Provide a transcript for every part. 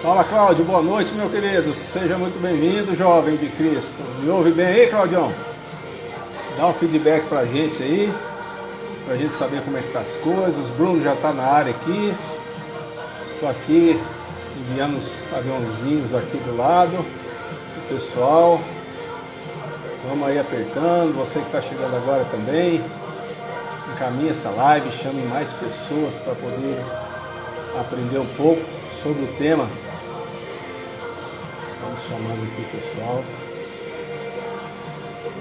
Fala, Cláudio, boa noite, meu querido. Seja muito bem-vindo, jovem de Cristo. Me ouve bem aí, Claudião? Dá um feedback pra gente aí, pra gente saber como é que tá as coisas. O Bruno já tá na área aqui. Tô aqui enviando os aviãozinhos aqui do lado. O pessoal, vamos aí apertando. Você que tá chegando agora também, encaminhe essa live, chame mais pessoas para poder aprender um pouco sobre o tema. Vamos chamando aqui o pessoal.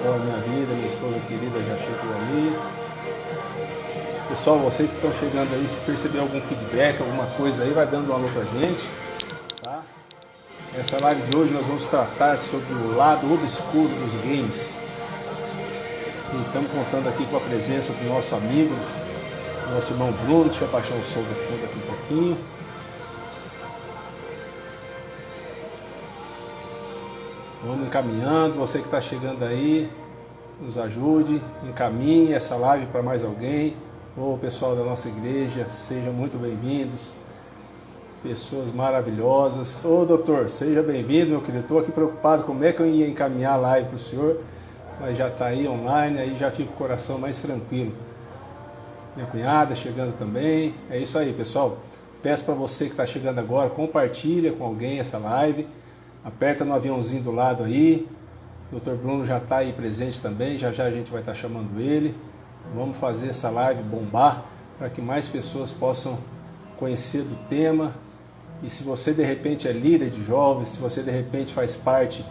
Olha, minha vida, minha esposa querida já chegou ali. Pessoal, vocês que estão chegando aí, se perceber algum feedback, alguma coisa aí, vai dando um alô pra gente, tá? Nessa live de hoje nós vamos tratar sobre o lado obscuro dos games. E estamos contando aqui com a presença do nosso amigo, nosso irmão Bruno. Deixa eu abaixar o som do fundo aqui um pouquinho. Vamos encaminhando, você que está chegando aí, nos ajude, encaminhe essa live para mais alguém. Ô pessoal da nossa igreja, sejam muito bem-vindos, pessoas maravilhosas. Ô doutor, seja bem-vindo, meu querido. Estou aqui preocupado como é que eu ia encaminhar a live para o senhor, mas já está aí online, aí já fica o coração mais tranquilo. Minha cunhada chegando também. É isso aí, pessoal. Peço para você que está chegando agora, compartilha com alguém essa live. Aperta no aviãozinho do lado aí. O Dr. Bruno já está aí presente também. Já já a gente vai estar chamando ele. Vamos fazer essa live bombar para que mais pessoas possam conhecer do tema. E se você de repente é líder de jovens, se você de repente faz parte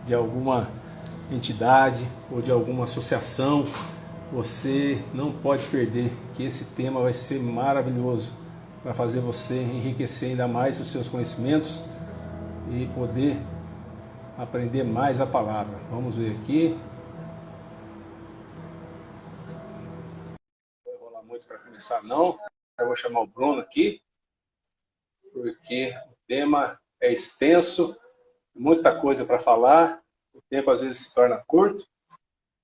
de alguma entidade ou de alguma associação, você não pode perder, que esse tema vai ser maravilhoso para fazer você enriquecer ainda mais os seus conhecimentos e poder aprender mais a palavra. Vamos ver aqui. Não vai rolar muito para começar não. Eu vou chamar o Bruno aqui, porque o tema é extenso, muita coisa para falar. O tempo às vezes se torna curto,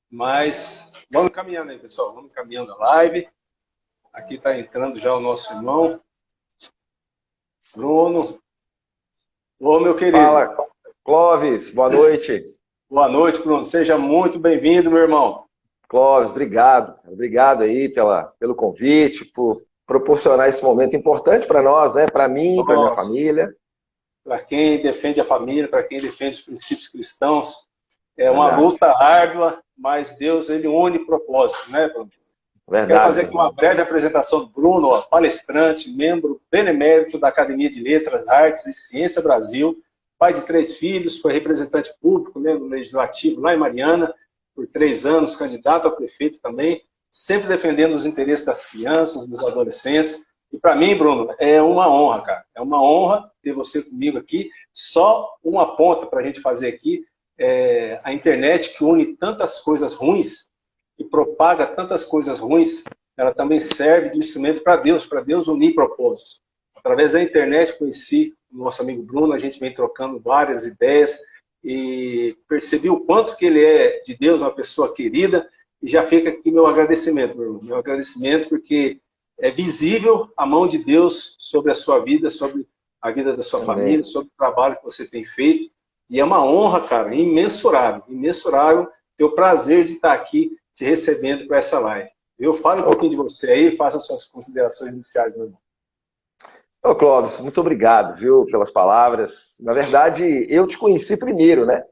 mas vamos caminhando aí, pessoal. Vamos caminhando a live. Aqui está entrando já o nosso irmão Bruno. Ô, meu querido. Fala, Clóvis, boa noite. Boa noite, Bruno. Seja muito bem-vindo, meu irmão. Clóvis, obrigado. Obrigado aí pelo convite, por proporcionar esse momento importante para nós, né? Para mim, para minha família. Para quem defende a família, para quem defende os princípios cristãos. É uma luta árdua, mas Deus, ele une propósito, né, Bruno? Verdade. Quero fazer aqui uma breve apresentação do Bruno, ó, palestrante, membro benemérito da Academia de Letras, Artes e Ciência Brasil, pai de 3 filhos, foi representante público, né, no Legislativo lá em Mariana, por 3 anos, candidato a prefeito também, sempre defendendo os interesses das crianças, dos adolescentes. E para mim, Bruno, é uma honra, cara. É uma honra ter você comigo aqui. Só uma ponta para a gente fazer aqui, a internet que une tantas coisas ruins e propaga tantas coisas ruins, ela também serve de instrumento para Deus unir propósitos. Através da internet conheci o nosso amigo Bruno, a gente vem trocando várias ideias e percebi o quanto que ele é de Deus, uma pessoa querida, e já fica aqui meu agradecimento, meu agradecimento, porque é visível a mão de Deus sobre a sua vida, sobre a vida da sua família, sobre o trabalho que você tem feito, e é uma honra, cara, imensurável, ter o prazer de estar aqui te recebendo para essa live. Eu falo um pouquinho de você aí, faça suas considerações iniciais, meu irmão. Ô, Clóvis, muito obrigado, viu, pelas palavras. Na verdade, eu te conheci primeiro, né?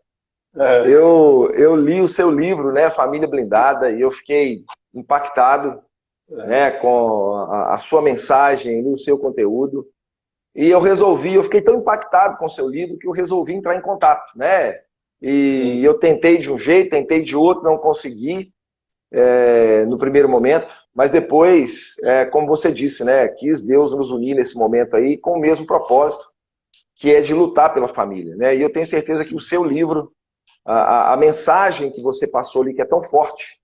Eu li o seu livro, né, Família Blindada, e eu fiquei impactado né, com a sua mensagem, o seu conteúdo. E eu fiquei tão impactado com o seu livro que eu resolvi entrar em contato, né? E eu tentei de um jeito, tentei de outro, não consegui. No primeiro momento, mas depois, como você disse, né, quis Deus nos unir nesse momento aí com o mesmo propósito, que é de lutar pela família, né? E eu tenho certeza que o seu livro, a mensagem que você passou ali, que é tão forte,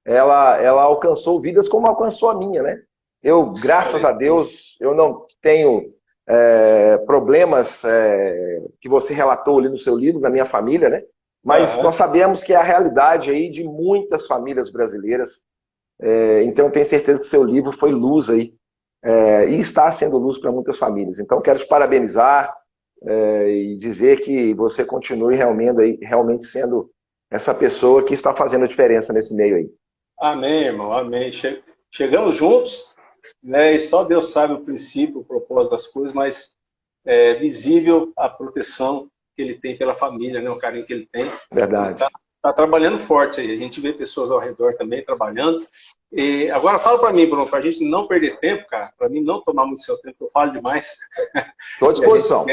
ela alcançou vidas como alcançou a minha, né? Eu, graças a Deus, eu não tenho problemas que você relatou ali no seu livro, na minha família, né? Mas nós sabemos que é a realidade aí de muitas famílias brasileiras. Então eu tenho certeza que seu livro foi luz aí. E está sendo luz para muitas famílias. Então quero te parabenizar e dizer que você continue realmente sendo essa pessoa que está fazendo a diferença nesse meio aí. Amém, irmão, amém. Chegamos juntos, né? E só Deus sabe o princípio, o propósito das coisas, mas é visível a proteção que ele tem pela família, né? O carinho que ele tem. Verdade. Tá trabalhando forte aí. A gente vê pessoas ao redor também trabalhando. E agora fala para mim, Bruno, para a gente não perder tempo, cara, para mim não tomar muito seu tempo, eu falo demais. Estou à disposição.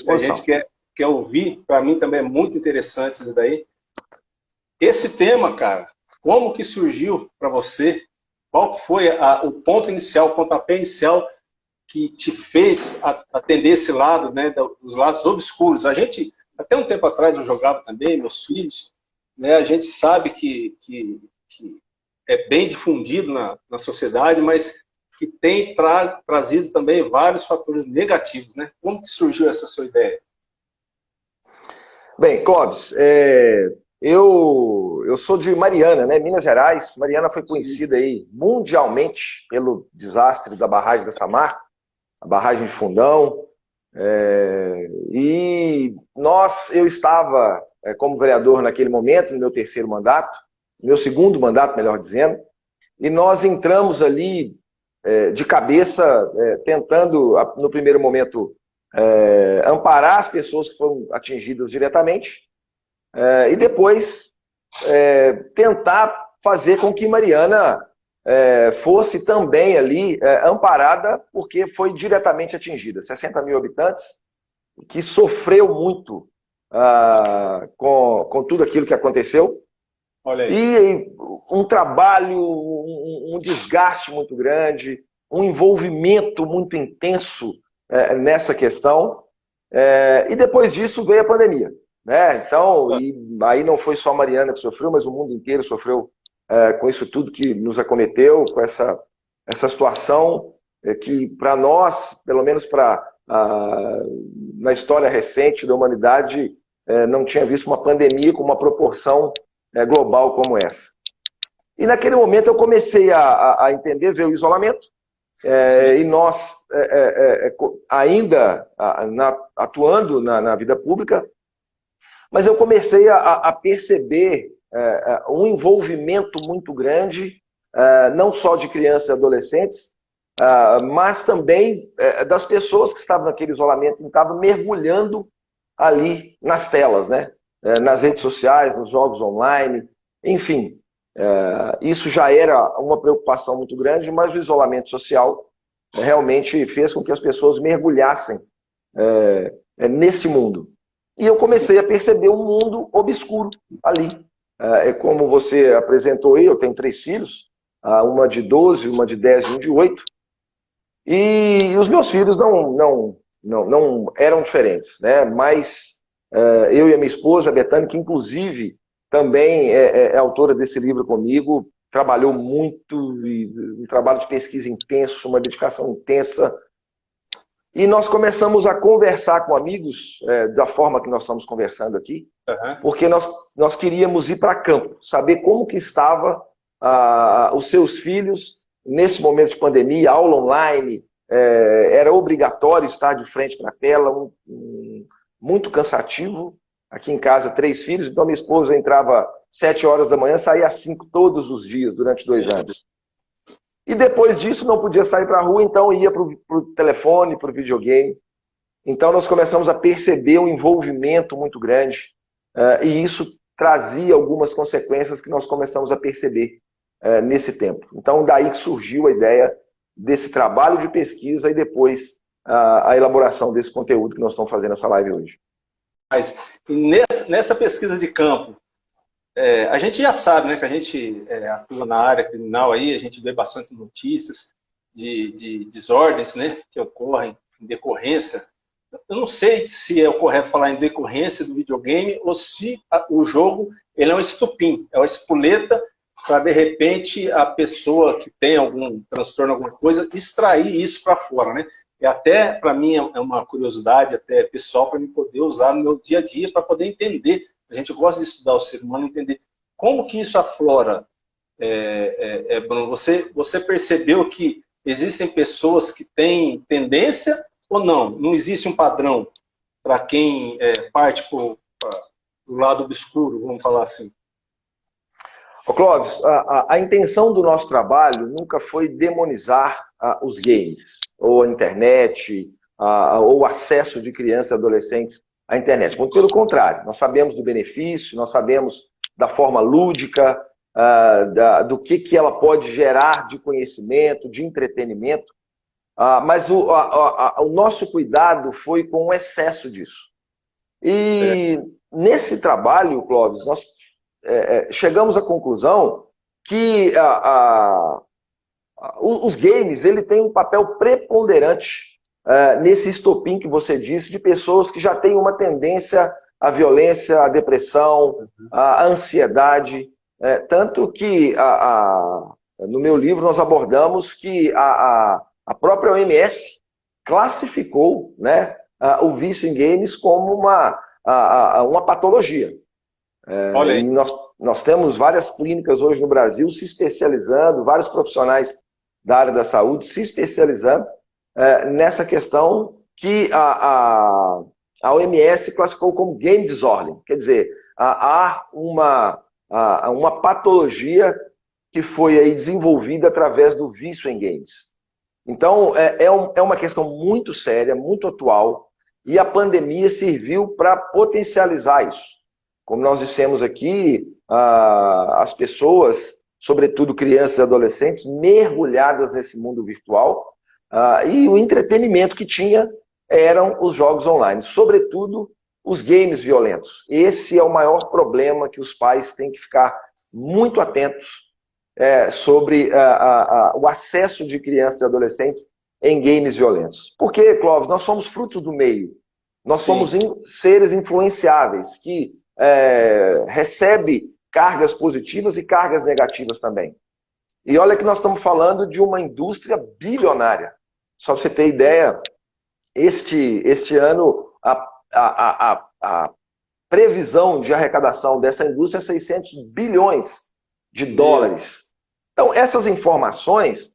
A gente quer ouvir, para mim também é muito interessante isso daí. Esse tema, cara, como que surgiu para você? Qual que foi o ponto inicial, o pontapé inicial que te fez atender esse lado, né, dos lados obscuros? A gente, até um tempo atrás eu jogava também, meus filhos, né, a gente sabe que é bem difundido na sociedade, mas que tem trazido também vários fatores negativos, né? Como que surgiu essa sua ideia? Bem, Clóvis, eu sou de Mariana, né, Minas Gerais. Mariana foi conhecida aí mundialmente pelo desastre da barragem da Samarco, a barragem de Fundão. E eu estava como vereador naquele momento, no meu terceiro mandato, meu segundo mandato, melhor dizendo, e nós entramos ali de cabeça, tentando, no primeiro momento, amparar as pessoas que foram atingidas diretamente, e depois tentar fazer com que Mariana fosse também ali amparada, porque foi diretamente atingida. 60 mil habitantes, que sofreu muito com tudo aquilo que aconteceu. Olha aí. E um trabalho, um desgaste muito grande, um envolvimento muito intenso nessa questão. E depois disso veio a pandemia, né? Então, aí não foi só a Mariana que sofreu, mas o mundo inteiro sofreu com isso tudo que nos acometeu, com essa situação que para nós, pelo menos na história recente da humanidade, não tinha visto uma pandemia com uma proporção global como essa. E naquele momento eu comecei a entender, ver o isolamento, e nós ainda atuando na vida pública, mas eu comecei a perceber um envolvimento muito grande, não só de crianças e adolescentes, mas também das pessoas que estavam naquele isolamento, e estavam mergulhando ali nas telas, né? Nas redes sociais, nos jogos online, enfim. Isso já era uma preocupação muito grande, mas o isolamento social realmente fez com que as pessoas mergulhassem neste mundo. E eu comecei a perceber um mundo obscuro ali. Como você apresentou aí, eu tenho 3 filhos, uma de 12, uma de 10 e um de 8. E os meus filhos não eram diferentes, né? Mas eu e a minha esposa, a Betânia, que inclusive também é autora desse livro comigo, trabalhou muito, um trabalho de pesquisa intenso, uma dedicação intensa. E nós começamos a conversar com amigos, da forma que nós estamos conversando aqui, porque nós queríamos ir para campo, saber como que estava os seus filhos nesse momento de pandemia, aula online, era obrigatório estar de frente para a tela, muito cansativo. Aqui em casa, 3 filhos, então minha esposa entrava 7 horas da manhã, saía às 5 todos os dias, durante 2 anos. E depois disso não podia sair para a rua, então ia para o telefone, para o videogame. Então nós começamos a perceber um envolvimento muito grande, e isso trazia algumas consequências que nós começamos a perceber nesse tempo. Então daí que surgiu a ideia desse trabalho de pesquisa e depois a elaboração desse conteúdo que nós estamos fazendo nessa live hoje. Mas nessa pesquisa de campo, a gente já sabe, né, que a gente atua na área criminal aí, a gente vê bastante notícias de desordens, né, que ocorrem em decorrência. Eu não sei se é o correto falar em decorrência do videogame ou se o jogo ele é um estupim, é uma espoleta para, de repente, a pessoa que tem algum transtorno, alguma coisa, extrair isso para fora, né? E até, para mim, é uma curiosidade até pessoal para mim poder usar no meu dia a dia, para poder entender. A gente gosta de estudar o ser humano, entender como que isso aflora. Bruno, você percebeu que existem pessoas que têm tendência ou não? Não existe um padrão para quem parte do lado obscuro, vamos falar assim? Ô, Clóvis, a intenção do nosso trabalho nunca foi demonizar os games, ou a internet, ou o acesso de crianças e adolescentes à internet. Muito pelo contrário, nós sabemos do benefício, nós sabemos da forma lúdica, do que ela pode gerar de conhecimento, de entretenimento, mas o nosso cuidado foi com o excesso disso. E certo. Nesse trabalho, Clóvis, nós chegamos à conclusão que os games ele tem um papel preponderante nesse estopim que você disse, de pessoas que já têm uma tendência à violência, à depressão, à ansiedade. Tanto que no meu livro nós abordamos que a própria OMS classificou, né, o vício em games como uma patologia. E nós temos várias clínicas hoje no Brasil se especializando, vários profissionais da área da saúde se especializando nessa questão que a OMS classificou como game disorder. Quer dizer, há uma patologia que foi aí desenvolvida através do vício em games. Então, é uma questão muito séria, muito atual, e a pandemia serviu para potencializar isso. Como nós dissemos aqui, as pessoas, sobretudo crianças e adolescentes, mergulhadas nesse mundo virtual, e o entretenimento que tinha eram os jogos online, sobretudo os games violentos. Esse é o maior problema que os pais têm que ficar muito atentos sobre o acesso de crianças e adolescentes em games violentos. Porque, Clóvis, nós somos frutos do meio. Nós somos seres influenciáveis que recebe cargas positivas e cargas negativas também. E olha que nós estamos falando de uma indústria bilionária. Só para você ter ideia, este ano a previsão de arrecadação dessa indústria é 600 bilhões de dólares. Então, essas informações,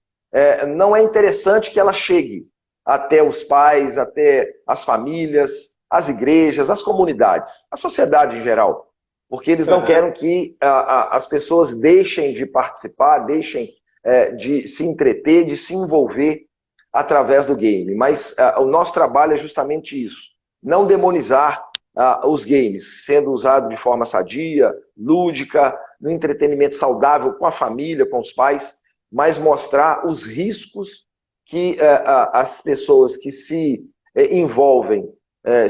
não é interessante que ela chegue até os pais, até as famílias, as igrejas, as comunidades, a sociedade em geral, porque eles não querem que as pessoas deixem de participar, deixem de se entreter, de se envolver através do game. Mas o nosso trabalho é justamente isso, não demonizar os games, sendo usado de forma sadia, lúdica, no entretenimento saudável com a família, com os pais, mas mostrar os riscos que as pessoas que se envolvem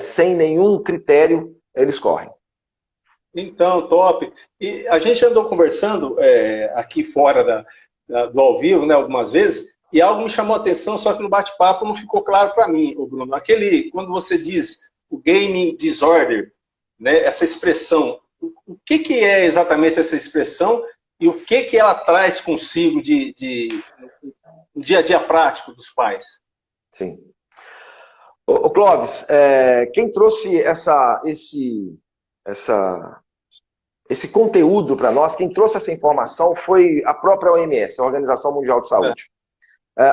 sem nenhum critério, eles correm. Então, top. E a gente andou conversando aqui fora do ao vivo, né, algumas vezes, e algo me chamou a atenção, só que no bate-papo não ficou claro para mim, Bruno. Quando você diz o gaming disorder, né, essa expressão, o que é exatamente essa expressão e o que ela traz consigo no dia a dia prático dos pais? Sim. Ô Clóvis, quem trouxe esse conteúdo para nós, quem trouxe essa informação foi a própria OMS, a Organização Mundial de Saúde.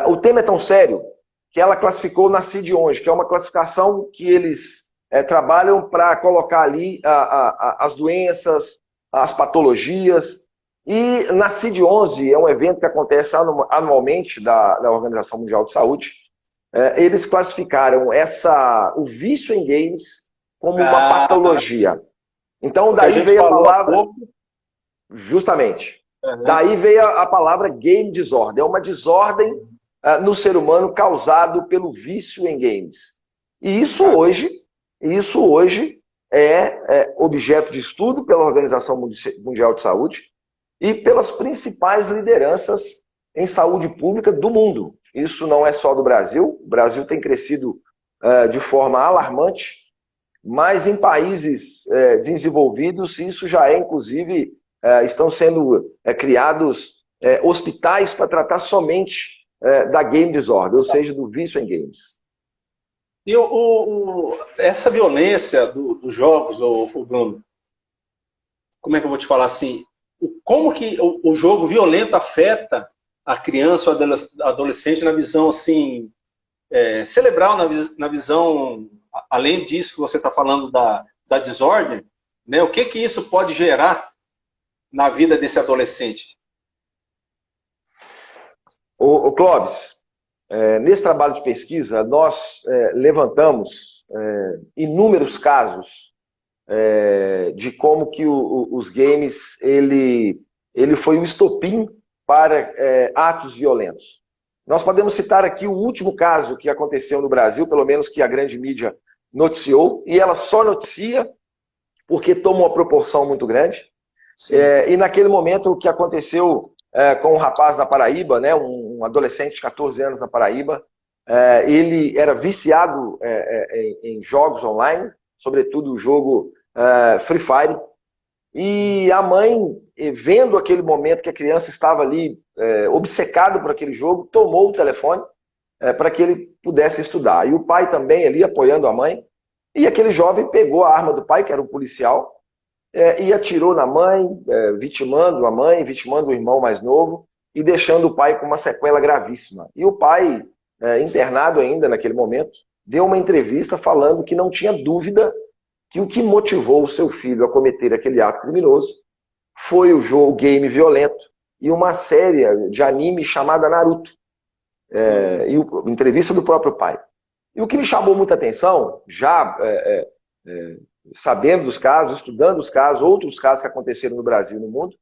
O tema é tão sério que ela classificou na CID-11, que é uma classificação que eles trabalham para colocar ali as doenças, as patologias. E na CID-11, é um evento que acontece anualmente da Organização Mundial de Saúde, eles classificaram o vício em games como uma patologia. Então, daí veio a palavra... Justamente. Daí veio a palavra game disorder. É uma desordem no ser humano causado pelo vício em games. E isso hoje é objeto de estudo pela Organização Mundial de Saúde e pelas principais lideranças em saúde pública do mundo. Isso não é só do Brasil. O Brasil tem crescido de forma alarmante, mas em países desenvolvidos isso já inclusive, estão sendo criados hospitais para tratar somente da game disorder, ou seja, do vício em games. E essa violência dos jogos, Bruno, como é que eu vou te falar assim? Como que o jogo violento afeta a criança ou adolescente na visão assim, cerebral, na visão além disso que você está falando da desordem, né, o que isso pode gerar na vida desse adolescente? O Clóvis, nesse trabalho de pesquisa, nós levantamos inúmeros casos de como que os games, ele foi um estopim para atos violentos. Nós podemos citar aqui o último caso que aconteceu no Brasil, pelo menos que a grande mídia noticiou, e ela só noticia porque toma uma proporção muito grande. E naquele momento o que aconteceu com um rapaz na Paraíba, né, um adolescente de 14 anos na Paraíba, ele era viciado em jogos online, sobretudo o jogo Free Fire, e a mãe, vendo aquele momento que a criança estava ali obcecado por aquele jogo, tomou o telefone para que ele pudesse estudar. E o pai também ali apoiando a mãe, e aquele jovem pegou a arma do pai, que era um policial, e atirou na mãe, vitimando a mãe, vitimando o irmão mais novo, e deixando o pai com uma sequela gravíssima. E o pai, internado ainda naquele momento, deu uma entrevista falando que não tinha dúvida que o que motivou o seu filho a cometer aquele ato criminoso foi o game violento e uma série de anime chamada Naruto. Entrevista do próprio pai. E o que me chamou muita atenção, já sabendo dos casos, estudando os casos, outros casos que aconteceram no Brasil e no mundo,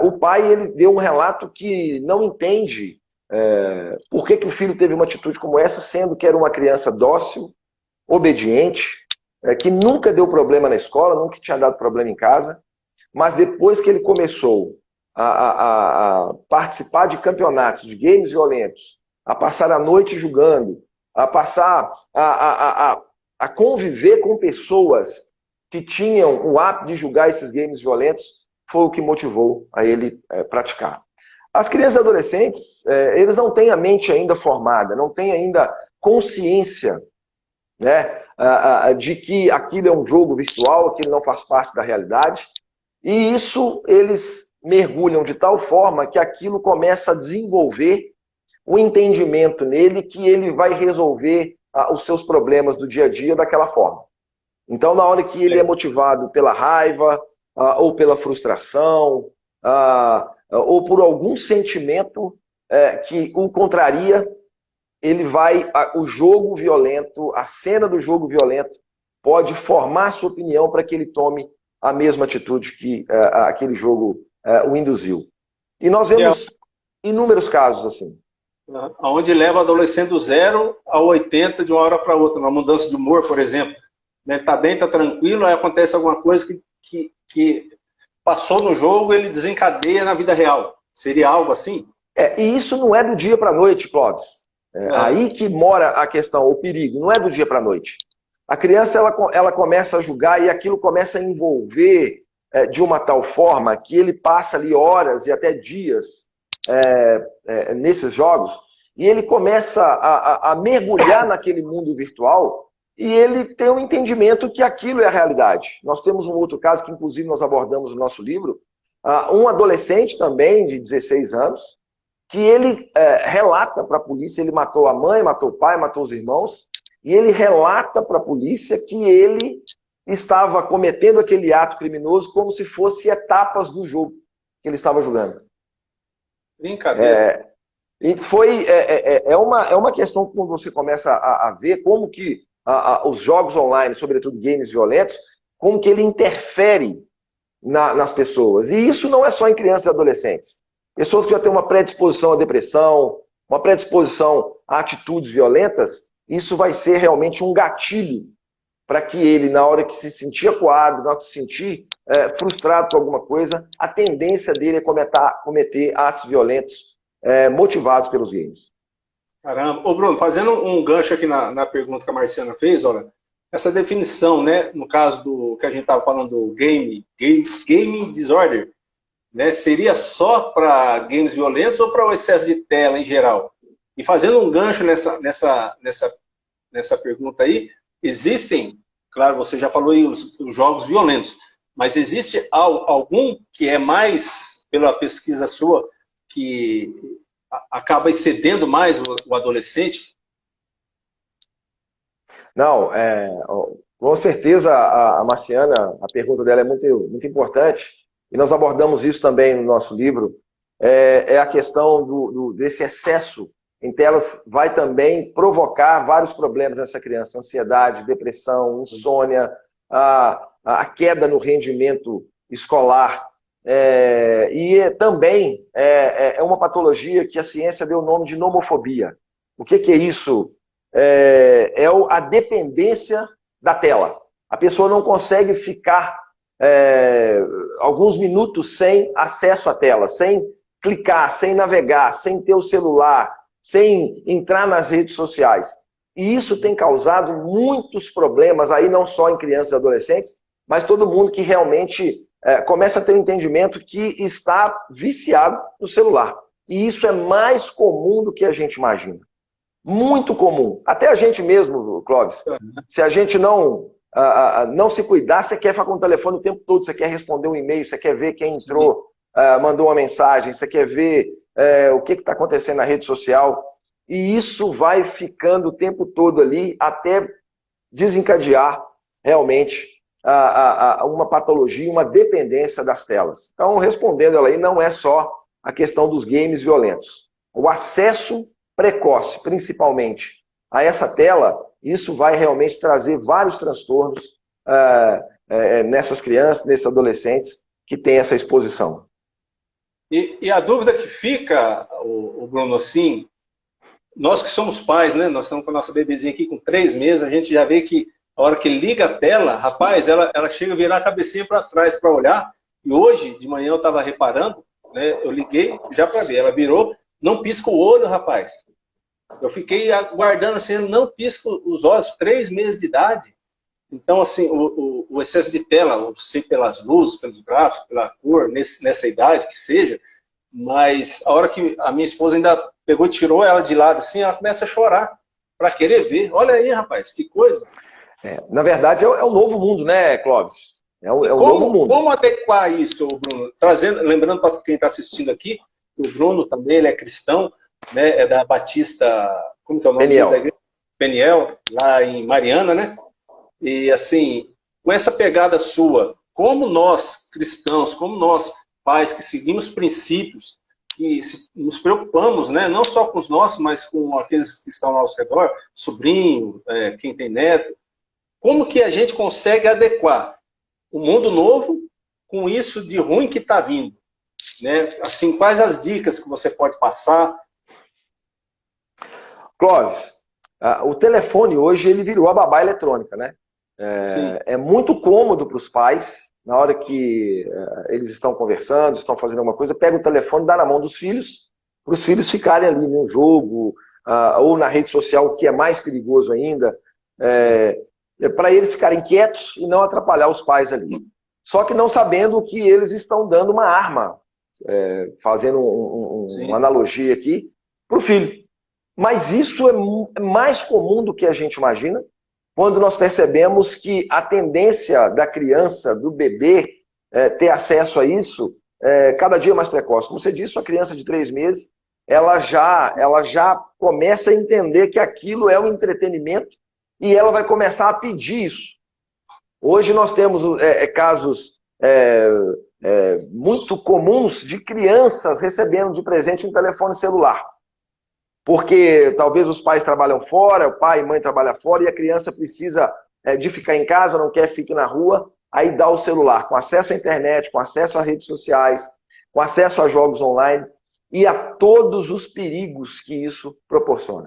o pai ele deu um relato que não entende por que o filho teve uma atitude como essa, sendo que era uma criança dócil, obediente, que nunca deu problema na escola, nunca tinha dado problema em casa, mas depois que ele começou a participar de campeonatos de games violentos, a passar a noite jogando, a passar a conviver com pessoas que tinham o hábito de jogar esses games violentos, foi o que motivou a ele praticar. As crianças e adolescentes, eles não têm a mente ainda formada, não têm ainda consciência, né, de que aquilo é um jogo virtual, aquilo não faz parte da realidade, e isso eles mergulham de tal forma que aquilo começa a desenvolver o entendimento nele que ele vai resolver os seus problemas do dia a dia daquela forma. Então, na hora que ele é motivado pela raiva, ou pela frustração, ou por algum sentimento que o contraria, ele vai, o jogo violento, a cena do jogo violento, pode formar sua opinião para que ele tome a mesma atitude que aquele jogo o induziu. E nós vemos inúmeros casos assim. Onde leva o adolescente do 0 a 80 de uma hora para outra, uma mudança de humor, por exemplo. Ele está bem, está tranquilo, aí acontece alguma coisa que passou no jogo, ele desencadeia na vida real. Seria algo assim? E isso não é do dia para a noite, Clóvis. Aí que mora a questão, o perigo, não é do dia para a noite. A criança ela começa a julgar e aquilo começa a envolver de uma tal forma que ele passa ali horas e até dias nesses jogos, e ele começa a mergulhar naquele mundo virtual e ele tem um entendimento que aquilo é a realidade. Nós temos um outro caso que inclusive nós abordamos no nosso livro, um adolescente também de 16 anos, que ele relata para a polícia, ele matou a mãe, matou o pai, matou os irmãos, e ele relata para a polícia que ele estava cometendo aquele ato criminoso como se fosse etapas do jogo que ele estava jogando. Brincadeira. É uma questão que você começa a ver como que os jogos online, sobretudo games violentos, como que ele interfere nas pessoas. E isso não é só em crianças e adolescentes. Pessoas que já têm uma predisposição à depressão, uma predisposição a atitudes violentas, isso vai ser realmente um gatilho para que ele, na hora que se sentir acuado, na hora que se sentir frustrado por alguma coisa, a tendência dele é cometer atos violentos motivados pelos games. Caramba. Ô Bruno, fazendo um gancho aqui na pergunta que a Marciana fez, olha, essa definição, né, no caso do que a gente estava falando do game disorder, né, seria só para games violentos ou para o excesso de tela em geral? E fazendo um gancho nessa pergunta aí, existem, claro, você já falou aí os jogos violentos, mas existe algum que é mais, pela pesquisa sua, que acaba excedendo mais o adolescente? Não, com certeza a Marciana, a pergunta dela é muito, muito importante, e nós abordamos isso também no nosso livro, é a questão desse excesso em telas vai também provocar vários problemas nessa criança, ansiedade, depressão, insônia, a queda no rendimento escolar, e também é uma patologia que a ciência deu o nome de nomofobia. O que é isso? A dependência da tela. A pessoa não consegue ficar alguns minutos sem acesso à tela, sem clicar, sem navegar, sem ter o celular, sem entrar nas redes sociais. E isso tem causado muitos problemas, aí não só em crianças e adolescentes, mas todo mundo que realmente começa a ter um entendimento que está viciado no celular. E isso é mais comum do que a gente imagina. Muito comum. Até a gente mesmo, Clóvis, se a gente não se cuidar, você quer ficar com o telefone o tempo todo, você quer responder um e-mail, você quer ver quem entrou, mandou uma mensagem, você quer ver o que está acontecendo na rede social. E isso vai ficando o tempo todo ali até desencadear realmente uma patologia, uma dependência das telas. Então, respondendo ela aí, não é só a questão dos games violentos. O acesso precoce, principalmente, a essa tela, isso vai realmente trazer vários transtornos nessas crianças, nesses adolescentes que têm essa exposição. E a dúvida que fica, o Bruno, assim, nós que somos pais, né? Nós estamos com a nossa bebezinha aqui com 3 meses, a gente já vê que a hora que liga a tela, rapaz, ela chega a virar a cabecinha para trás para olhar. E hoje, de manhã, eu estava reparando, né? Eu liguei já para ver, ela virou, não pisca o olho, rapaz. Eu fiquei aguardando assim, não pisca os olhos, 3 meses de idade. Então, assim, o excesso de tela, sei pelas luzes, pelos gráficos, pela cor, nessa idade que seja, mas a hora que a minha esposa ainda pegou e tirou ela de lado assim, ela começa a chorar para querer ver. Olha aí, rapaz, que coisa. Na verdade, é um novo mundo, né, Clóvis? É um novo mundo. Como adequar isso, Bruno? Lembrando para quem está assistindo aqui, o Bruno também ele é cristão, né, é da Batista, como que é o nome da igreja? Peniel, lá em Mariana, né? E assim, com essa pegada sua, como nós cristãos, como nós pais que seguimos princípios, que nos preocupamos, né, não só com os nossos, mas com aqueles que estão ao nosso redor, sobrinho, quem tem neto, como que a gente consegue adequar o mundo novo com isso de ruim que está vindo? Né? Assim, quais as dicas que você pode passar? Clóvis, o telefone hoje ele virou a babá eletrônica, né? É muito cômodo para os pais, na hora que eles estão conversando, estão fazendo alguma coisa, pega o telefone e dá na mão dos filhos, para os filhos ficarem ali num jogo, ou na rede social, que é mais perigoso ainda, para eles ficarem quietos e não atrapalhar os pais ali. Só que não sabendo que eles estão dando uma arma, fazendo uma analogia aqui, para o filho. Mas isso é mais comum do que a gente imagina, quando nós percebemos que a tendência da criança, do bebê, ter acesso a isso, cada dia mais precoce. Como você disse, a criança de 3 meses, ela já começa a entender que aquilo é um entretenimento e ela vai começar a pedir isso. Hoje nós temos casos muito comuns de crianças recebendo de presente um telefone celular. Porque talvez os pais trabalham fora, o pai e mãe trabalham fora, e a criança precisa de ficar em casa, não quer ficar na rua, aí dá o celular, com acesso à internet, com acesso às redes sociais, com acesso a jogos online, e a todos os perigos que isso proporciona.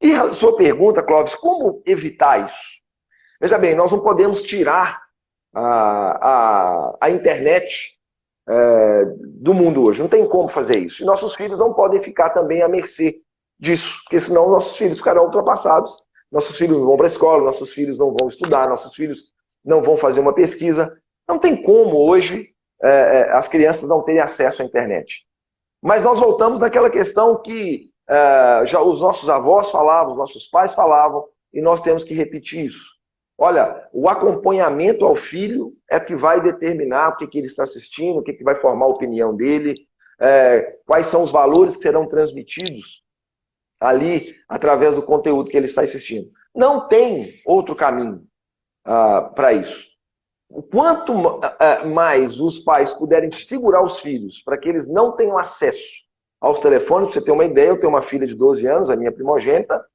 E a sua pergunta, Clóvis, como evitar isso? Veja bem, nós não podemos tirar a internet do mundo hoje, não tem como fazer isso. E nossos filhos não podem ficar também à mercê disso, porque senão nossos filhos ficarão ultrapassados, nossos filhos não vão para a escola, nossos filhos não vão estudar, nossos filhos não vão fazer uma pesquisa. Não tem como hoje as crianças não terem acesso à internet. Mas nós voltamos naquela questão que já os nossos avós falavam, os nossos pais falavam, e nós temos que repetir isso. Olha, o acompanhamento ao filho é que vai determinar o que ele está assistindo, o que vai formar a opinião dele, quais são os valores que serão transmitidos ali através do conteúdo que ele está assistindo. Não tem outro caminho para isso. O quanto mais os pais puderem segurar os filhos para que eles não tenham acesso aos telefones, pra você ter uma ideia, eu tenho uma filha de 12 anos, a minha primogênita,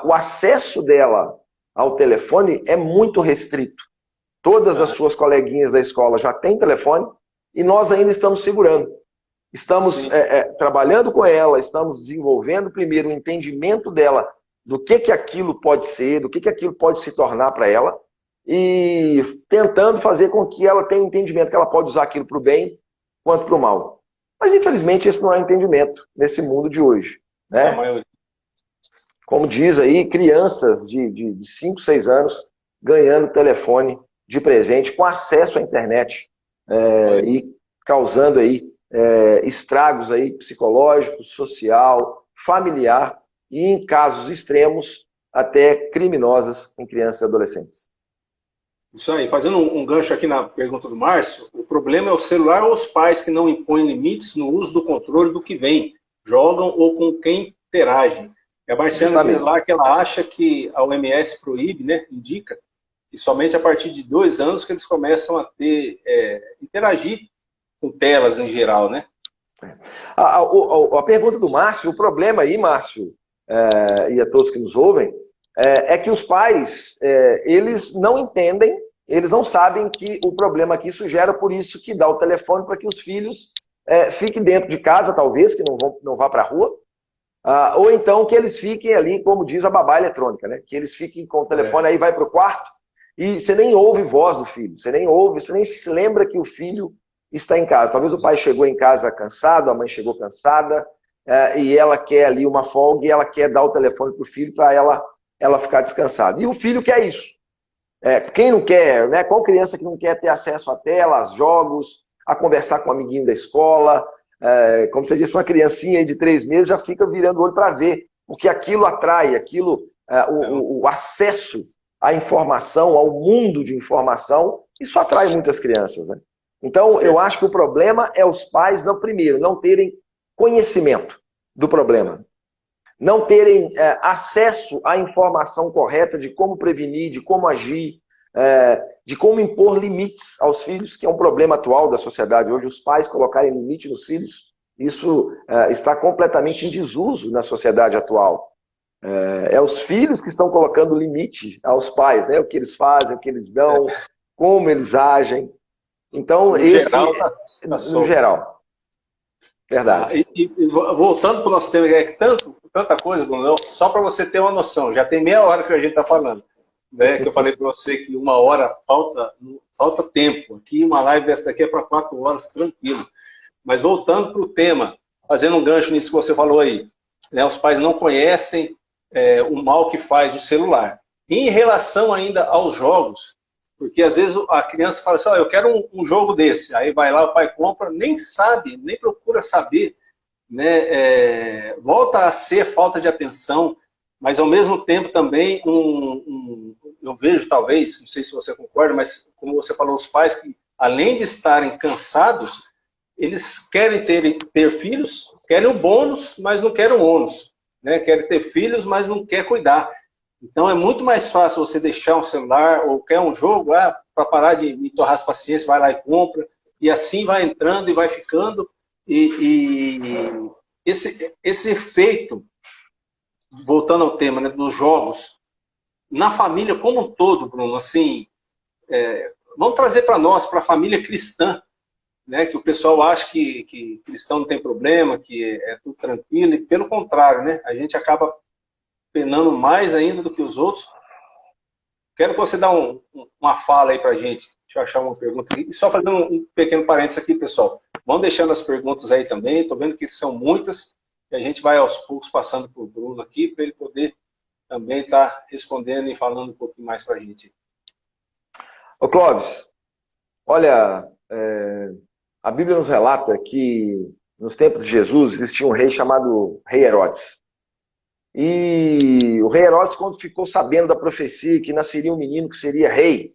o acesso dela ao telefone é muito restrito. Todas as suas coleguinhas da escola já têm telefone e nós ainda estamos segurando. Estamos trabalhando com ela, estamos desenvolvendo primeiro o entendimento dela do que aquilo pode ser, do que aquilo pode se tornar para ela, e tentando fazer com que ela tenha um entendimento que ela pode usar aquilo para o bem quanto para o mal. Mas, infelizmente, esse não é o entendimento nesse mundo de hoje. Né? Como diz aí, crianças de 5, 6 anos ganhando telefone de presente com acesso à internet e causando aí estragos aí psicológicos, social, familiar e, em casos extremos, até criminosas em crianças e adolescentes. Isso aí, fazendo um gancho aqui na pergunta do Márcio, o problema é o celular ou os pais que não impõem limites no uso do controle do que vem, jogam ou com quem interagem. A Marciana diz lá que ela acha que a OMS proíbe, né, indica, que somente a partir de 2 anos que eles começam a ter, interagir com telas em geral, né? A pergunta do Márcio, o problema aí, Márcio, e a todos que nos ouvem, é que os pais, eles não entendem, eles não sabem que o problema que isso gera, por isso que dá o telefone para que os filhos fiquem dentro de casa, talvez, que não vá para a rua, ou então que eles fiquem ali, como diz a babá eletrônica, né? Que eles fiquem com o telefone, aí vai para o quarto, e você nem ouve voz do filho, você nem se lembra que o filho está em casa. Talvez o pai chegou em casa cansado, a mãe chegou cansada, e ela quer ali uma folga, e ela quer dar o telefone para o filho para ela ficar descansada. E o filho quer isso. Quem não quer, né? Qual criança que não quer ter acesso à tela, aos jogos, a conversar com o amiguinho da escola? Como você disse, uma criancinha de 3 meses já fica virando o olho para ver, porque aquilo atrai, o acesso à informação, ao mundo de informação, isso atrai muitas crianças, né? Então, eu acho que o problema é os pais, primeiro, não terem conhecimento do problema. Não terem acesso à informação correta de como prevenir, de como agir, de como impor limites aos filhos, que é um problema atual da sociedade. Hoje, os pais colocarem limite nos filhos, isso está completamente em desuso na sociedade atual. Os filhos que estão colocando limite aos pais, né? O que eles fazem, o que eles dão, como eles agem. Então, no geral. Verdade. E voltando para o nosso tema, tanta coisa, Bruno, só para você ter uma noção, já tem meia hora que a gente está falando, né? Que eu falei para você que 1 hora falta tempo. Aqui uma live dessa daqui é para 4 horas, tranquilo. Mas voltando para o tema, fazendo um gancho nisso que você falou aí, né? Os pais não conhecem o mal que faz o celular. Em relação ainda aos jogos, porque às vezes a criança fala assim, eu quero um jogo desse. Aí vai lá, o pai compra, nem sabe, nem procura saber. Né? Volta a ser falta de atenção, mas ao mesmo tempo também, eu vejo talvez, não sei se você concorda, mas como você falou, os pais que além de estarem cansados, eles querem ter filhos, querem o bônus, mas não querem o ônus. Né? Querem ter filhos, mas não quer cuidar. Então é muito mais fácil você deixar um celular ou quer um jogo, para parar de me torrar as paciências, vai lá e compra, e assim vai entrando e vai ficando, e esse efeito, voltando ao tema, né, dos jogos, na família como um todo, Bruno, assim, vamos trazer para nós, para a família cristã, né, que o pessoal acha que cristão não tem problema, que é tudo tranquilo, e pelo contrário, né, a gente acaba penando mais ainda do que os outros. Quero que você dê uma fala aí pra gente. Deixa eu achar uma pergunta aqui. E só fazendo um pequeno parênteses aqui, pessoal. Vão deixando as perguntas aí também. Estou vendo que são muitas. E a gente vai aos poucos passando para o Bruno aqui, para ele poder também estar respondendo e falando um pouquinho mais pra gente. Ô Clóvis, olha, a Bíblia nos relata que nos tempos de Jesus existia um rei chamado Rei Herodes. E o rei Herodes, quando ficou sabendo da profecia que nasceria um menino que seria rei,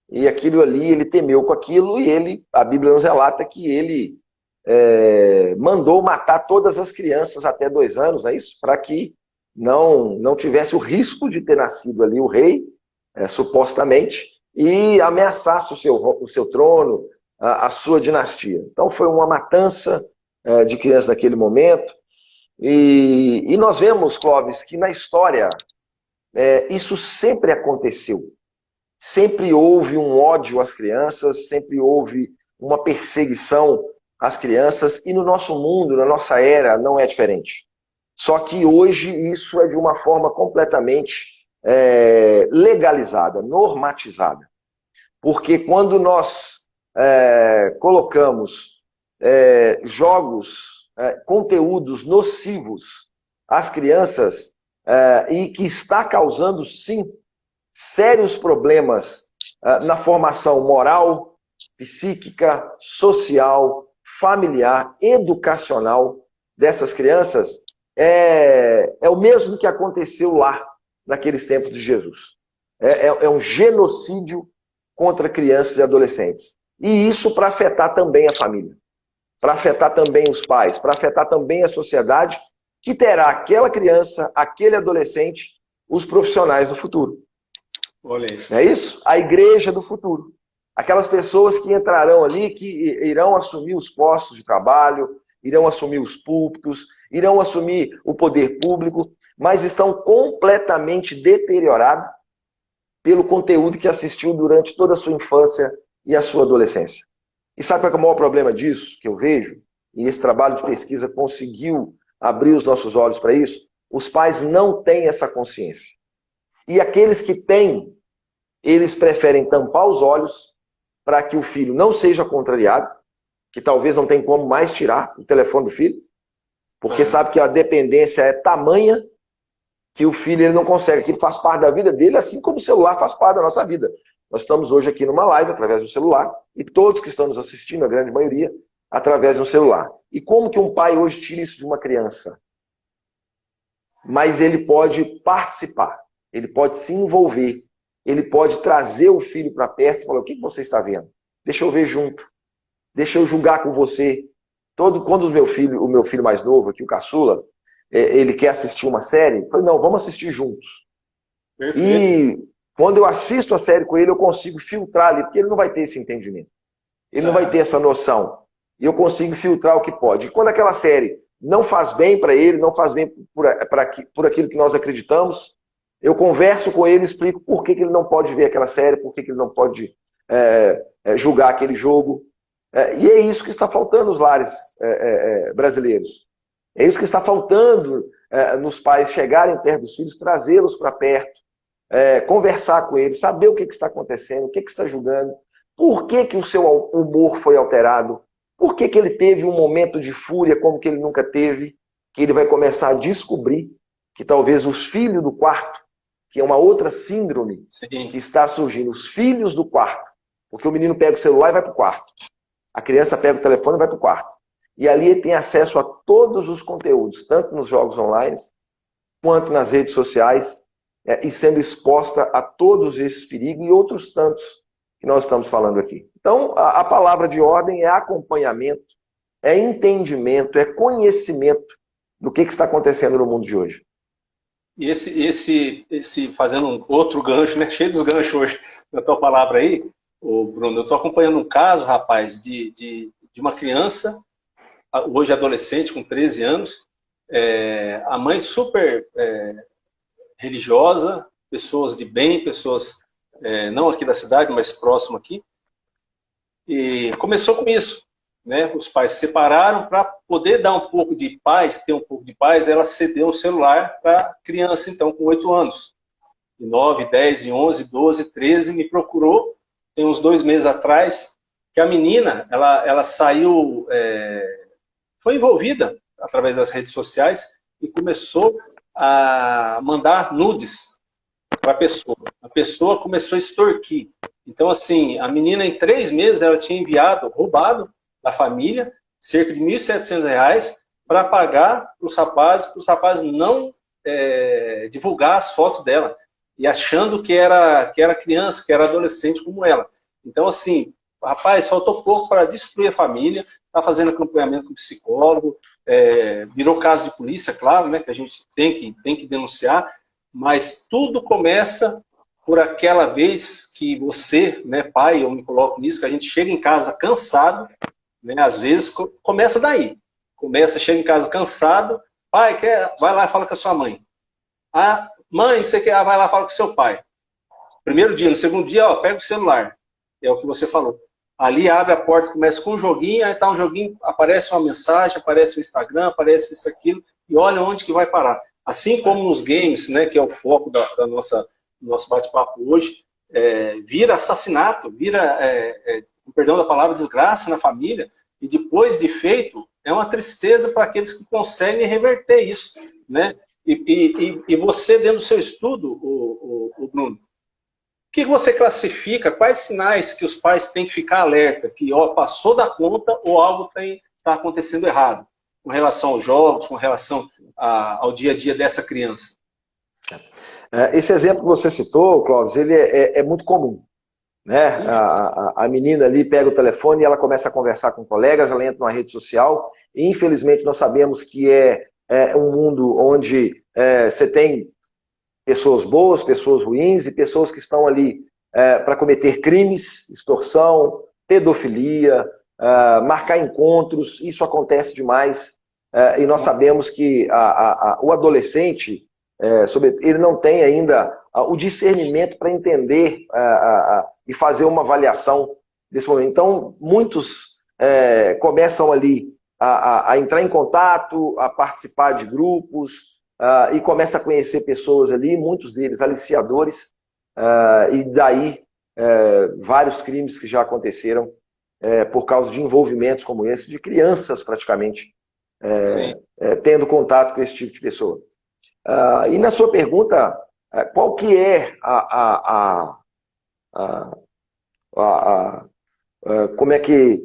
e aquilo ali, ele temeu com aquilo, e a Bíblia nos relata que ele mandou matar todas as crianças até 2 anos, é isso? Para que não tivesse o risco de ter nascido ali o rei, supostamente, e ameaçasse o seu trono, a sua dinastia. Então foi uma matança de crianças naquele momento. E nós vemos, Clóvis, que na história isso sempre aconteceu. Sempre houve um ódio às crianças, sempre houve uma perseguição às crianças, e no nosso mundo, na nossa era, não é diferente. Só que hoje isso é de uma forma completamente legalizada, normatizada. Porque quando nós colocamos jogos, conteúdos nocivos às crianças, e que está causando, sim, sérios problemas na formação moral, psíquica, social, familiar, educacional dessas crianças, é o mesmo que aconteceu lá, naqueles tempos de Jesus. É um genocídio contra crianças e adolescentes. E isso para afetar também a família, para afetar também os pais, para afetar também a sociedade, que terá aquela criança, aquele adolescente, os profissionais do futuro. Olha aí. Não é isso? A igreja do futuro. Aquelas pessoas que entrarão ali, que irão assumir os postos de trabalho, irão assumir os púlpitos, irão assumir o poder público, mas estão completamente deteriorados pelo conteúdo que assistiu durante toda a sua infância e a sua adolescência. E sabe qual é o maior problema disso, que eu vejo? E esse trabalho de pesquisa conseguiu abrir os nossos olhos para isso? Os pais não têm essa consciência. E aqueles que têm, eles preferem tampar os olhos para que o filho não seja contrariado, que talvez não tenha como mais tirar o telefone do filho, porque sabe que a dependência é tamanha que o filho ele não consegue, aquilo faz parte da vida dele, assim como o celular faz parte da nossa vida. Nós estamos hoje aqui numa live através do celular, e todos que estão nos assistindo, a grande maioria, através do celular. E como que um pai hoje tira isso de uma criança? Mas ele pode participar, ele pode se envolver, ele pode trazer o filho para perto e falar: o que você está vendo? Deixa eu ver junto, deixa eu julgar com você. Quando o meu filho mais novo, aqui o caçula, ele quer assistir uma série, eu falei: não, vamos assistir juntos. Perfeito. E quando eu assisto a série com ele, eu consigo filtrar ali, porque ele não vai ter esse entendimento. Ele não vai ter essa noção. E eu consigo filtrar o que pode. E quando aquela série não faz bem para ele, não faz bem por aquilo que nós acreditamos, eu converso com ele, explico por que ele não pode ver aquela série, por que ele não pode julgar aquele jogo. E é isso que está faltando nos lares brasileiros. É isso que está faltando nos pais chegarem perto dos filhos, trazê-los para perto, conversar com eles, saber o que está acontecendo, o que está julgando, por que o seu humor foi alterado, por que ele teve um momento de fúria como que ele nunca teve, que ele vai começar a descobrir que talvez os filhos do quarto, que é uma outra síndrome que está surgindo, os filhos do quarto, porque o menino pega o celular e vai para o quarto, a criança pega o telefone e vai para o quarto. E ali ele tem acesso a todos os conteúdos, tanto nos jogos online, quanto nas redes sociais, e sendo exposta a todos esses perigos e outros tantos que nós estamos falando aqui. Então, a palavra de ordem é acompanhamento, é entendimento, é conhecimento do que está acontecendo no mundo de hoje. E esse fazendo um outro gancho, né? Cheio dos ganchos hoje da tua palavra aí, Bruno, eu estou acompanhando um caso, rapaz, de uma criança, hoje adolescente, com 13 anos, a mãe super religiosa, pessoas de bem, pessoas não aqui da cidade, mas próximo aqui, e começou com isso, né? Os pais se separaram para poder dar um pouco de paz, ter um pouco de paz, ela cedeu o celular para a criança, então, com 8 anos, de 9, 10, 11, 12, 13, me procurou, tem uns 2 meses atrás, que a menina, ela saiu, foi envolvida através das redes sociais e começou a mandar nudes para a pessoa. A pessoa começou a extorquir. Então, assim, a menina em 3 meses, ela tinha roubado da família, cerca de R$ 1.700 para pagar para os rapazes não divulgar as fotos dela. E achando que era criança, que era adolescente como ela. Então, assim, rapaz, faltou pouco para destruir a família, está fazendo acompanhamento com psicólogo, virou caso de polícia, claro, né, que a gente tem que denunciar, mas tudo começa por aquela vez que você, né, pai, eu me coloco nisso, que a gente chega em casa cansado, né, às vezes começa daí, chega em casa cansado, pai, vai lá e fala com a sua mãe. Ah, mãe, você quer, vai lá e fala com o seu pai. Primeiro dia, no segundo dia, ó, pega o celular. É o que você falou. Ali abre a porta, começa com um joguinho, aí tá um joguinho, aparece uma mensagem, aparece o Instagram, aparece isso, aquilo, e olha onde que vai parar. Assim como nos games, né, que é o foco do nosso bate-papo hoje, vira assassinato, vira, com perdão da palavra, desgraça na família, e depois de feito, é uma tristeza para aqueles que conseguem reverter isso, né? E você, dentro do seu estudo, o Bruno, o que você classifica, quais sinais que os pais têm que ficar alerta, que ó, passou da conta ou algo está acontecendo errado, com relação aos jogos, com relação ao dia a dia dessa criança? Esse exemplo que você citou, Clóvis, ele é muito comum. Né? A menina ali pega o telefone e ela começa a conversar com colegas, ela entra numa rede social, e infelizmente nós sabemos que é um mundo onde você tem pessoas boas, pessoas ruins e pessoas que estão ali para cometer crimes, extorsão, pedofilia, marcar encontros. Isso acontece demais e nós sabemos que o adolescente, ele não tem ainda o discernimento para entender e fazer uma avaliação desse momento. Então, muitos começam ali a entrar em contato, a participar de grupos, e começa a conhecer pessoas ali, muitos deles aliciadores, e daí vários crimes que já aconteceram por causa de envolvimentos como esse, de crianças praticamente, tendo contato com esse tipo de pessoa. E na sua pergunta, qual que é como é que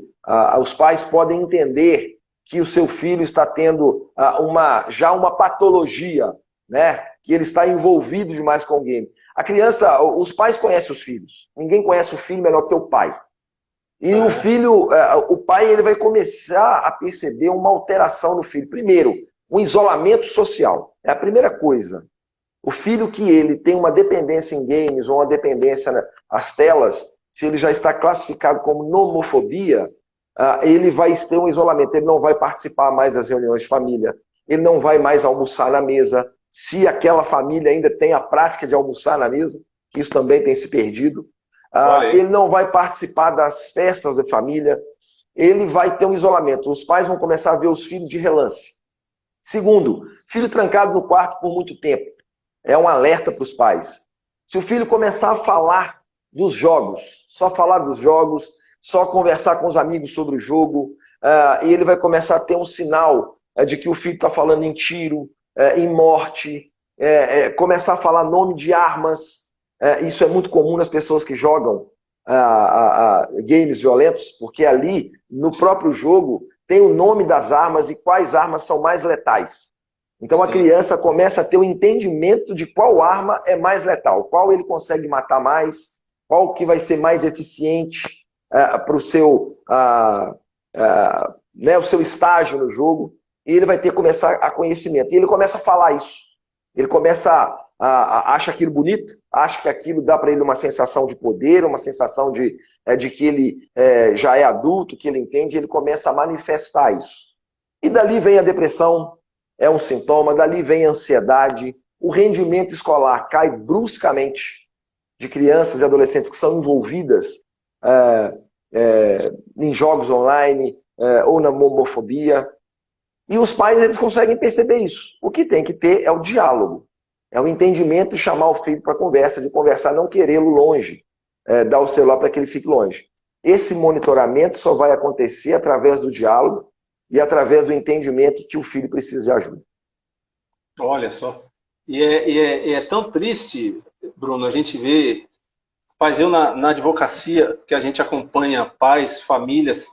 os pais podem entender que o seu filho está tendo já uma patologia, né? Que ele está envolvido demais com o game. A criança, os pais conhecem os filhos. Ninguém conhece o filho melhor que o pai. E o filho, o pai, ele vai começar a perceber uma alteração no filho. Primeiro, um isolamento social. É a primeira coisa. O filho que ele tem uma dependência em games ou uma dependência às telas, se ele já está classificado como nomofobia, ele vai ter um isolamento, ele não vai participar mais das reuniões de família, ele não vai mais almoçar na mesa, se aquela família ainda tem a prática de almoçar na mesa, que isso também tem se perdido, ele não vai participar das festas da família, ele vai ter um isolamento, os pais vão começar a ver os filhos de relance. Segundo, filho trancado no quarto por muito tempo, é um alerta para os pais. Se o filho começar a falar dos jogos, só falar dos jogos, só conversar com os amigos sobre o jogo, e ele vai começar a ter um sinal de que o filho está falando em tiro, em morte, começar a falar nome de armas. Isso é muito comum nas pessoas que jogam games violentos, porque ali, no próprio jogo, tem o nome das armas e quais armas são mais letais. Então a criança começa a ter o entendimento de qual arma é mais letal, qual ele consegue matar mais, qual que vai ser mais eficiente para o seu estágio no jogo, e ele vai ter que começar a conhecimento. E ele começa a falar isso. Ele começa acha aquilo bonito, acha que aquilo dá para ele uma sensação de poder, uma sensação de que ele já é adulto, que ele entende, e ele começa a manifestar isso. E dali vem a depressão, é um sintoma, dali vem a ansiedade, o rendimento escolar cai bruscamente de crianças e adolescentes que são envolvidas em jogos online ou na homofobia. E os pais, eles conseguem perceber isso. O que tem que ter é o diálogo. É o entendimento de chamar o filho para conversa, de conversar, não querê-lo longe, dar o celular para que ele fique longe. Esse monitoramento só vai acontecer através do diálogo e através do entendimento que o filho precisa de ajuda. Olha só. E é tão triste, Bruno, a gente vê, pais, eu na advocacia, que a gente acompanha pais, famílias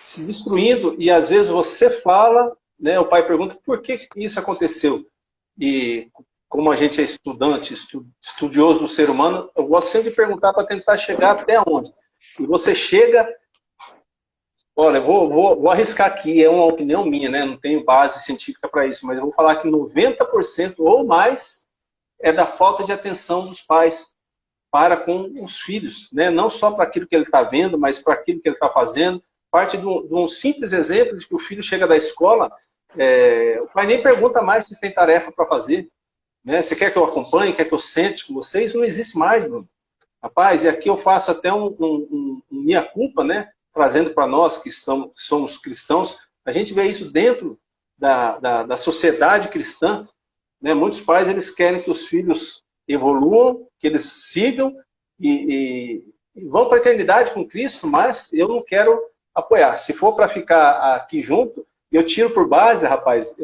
se destruindo, e às vezes você fala, né, o pai pergunta por que isso aconteceu. E como a gente é estudante, estudioso do ser humano, eu gosto sempre de perguntar para tentar chegar até onde. e você chega... Olha, vou arriscar aqui, é uma opinião minha, né? Não tenho base científica para isso, mas eu vou falar que 90% ou mais é da falta de atenção dos pais para com os filhos, né? Não só para aquilo que ele está vendo, mas para aquilo que ele está fazendo. Parte de um simples exemplo de que o filho chega da escola, o pai nem pergunta mais se tem tarefa para fazer, né? Você quer que eu acompanhe, quer que eu sente com vocês? Não existe mais, Bruno. Rapaz, e aqui eu faço até um minha culpa, né? Trazendo para nós que somos cristãos, a gente vê isso dentro da sociedade cristã, né? Muitos pais eles querem que os filhos evoluam, que eles sigam e vão para a eternidade com Cristo, mas eu não quero apoiar. Se for para ficar aqui junto, eu tiro por base, rapaz,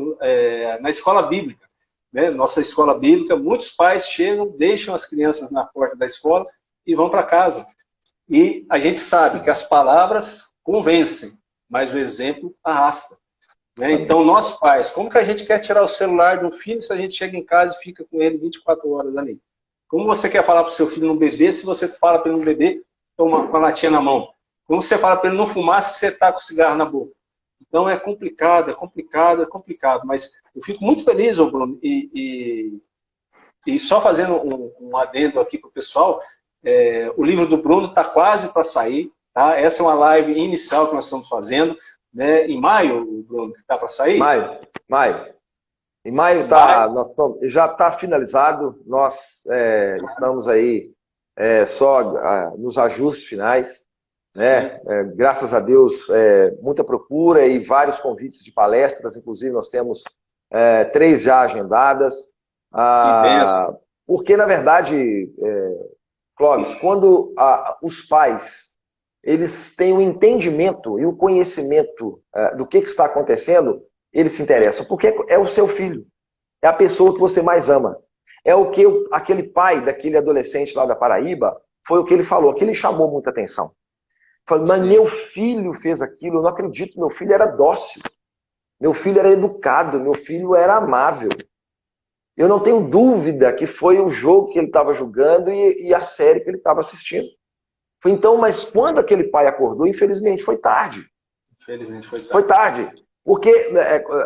na escola bíblica, né? Nossa escola bíblica, muitos pais chegam, deixam as crianças na porta da escola e vão para casa. E a gente sabe que as palavras convencem, mas o exemplo arrasta, né? Então, nós pais, como que a gente quer tirar o celular de um filho se a gente chega em casa e fica com ele 24 horas ali? Como você quer falar para o seu filho não beber se você fala para ele não beber com a latinha na mão? Como você fala para ele não fumar se você está com o cigarro na boca? Então, é complicado, mas eu fico muito feliz, Bruno, e só fazendo um adendo aqui para o pessoal, o livro do Bruno está quase para sair, tá? Essa é uma live inicial que nós estamos fazendo, né? Em maio, Bruno, que está para sair? Maio. Em maio já está finalizado, nós estamos aí só nos ajustes finais, né? Graças a Deus, muita procura e vários convites de palestras, inclusive nós temos 3 já agendadas. Porque, na verdade, Clóvis, quando os pais eles têm o entendimento e o conhecimento do que está acontecendo, eles se interessam, porque é o seu filho, é a pessoa que você mais ama. É o que aquele pai daquele adolescente lá da Paraíba, foi o que ele falou, que ele chamou muita atenção. Falou, mas meu filho fez aquilo, eu não acredito, meu filho era dócil, meu filho era educado, meu filho era amável. Eu não tenho dúvida que foi o jogo que ele estava jogando e a série que ele estava assistindo. Então, mas quando aquele pai acordou, infelizmente foi tarde. Foi tarde. Porque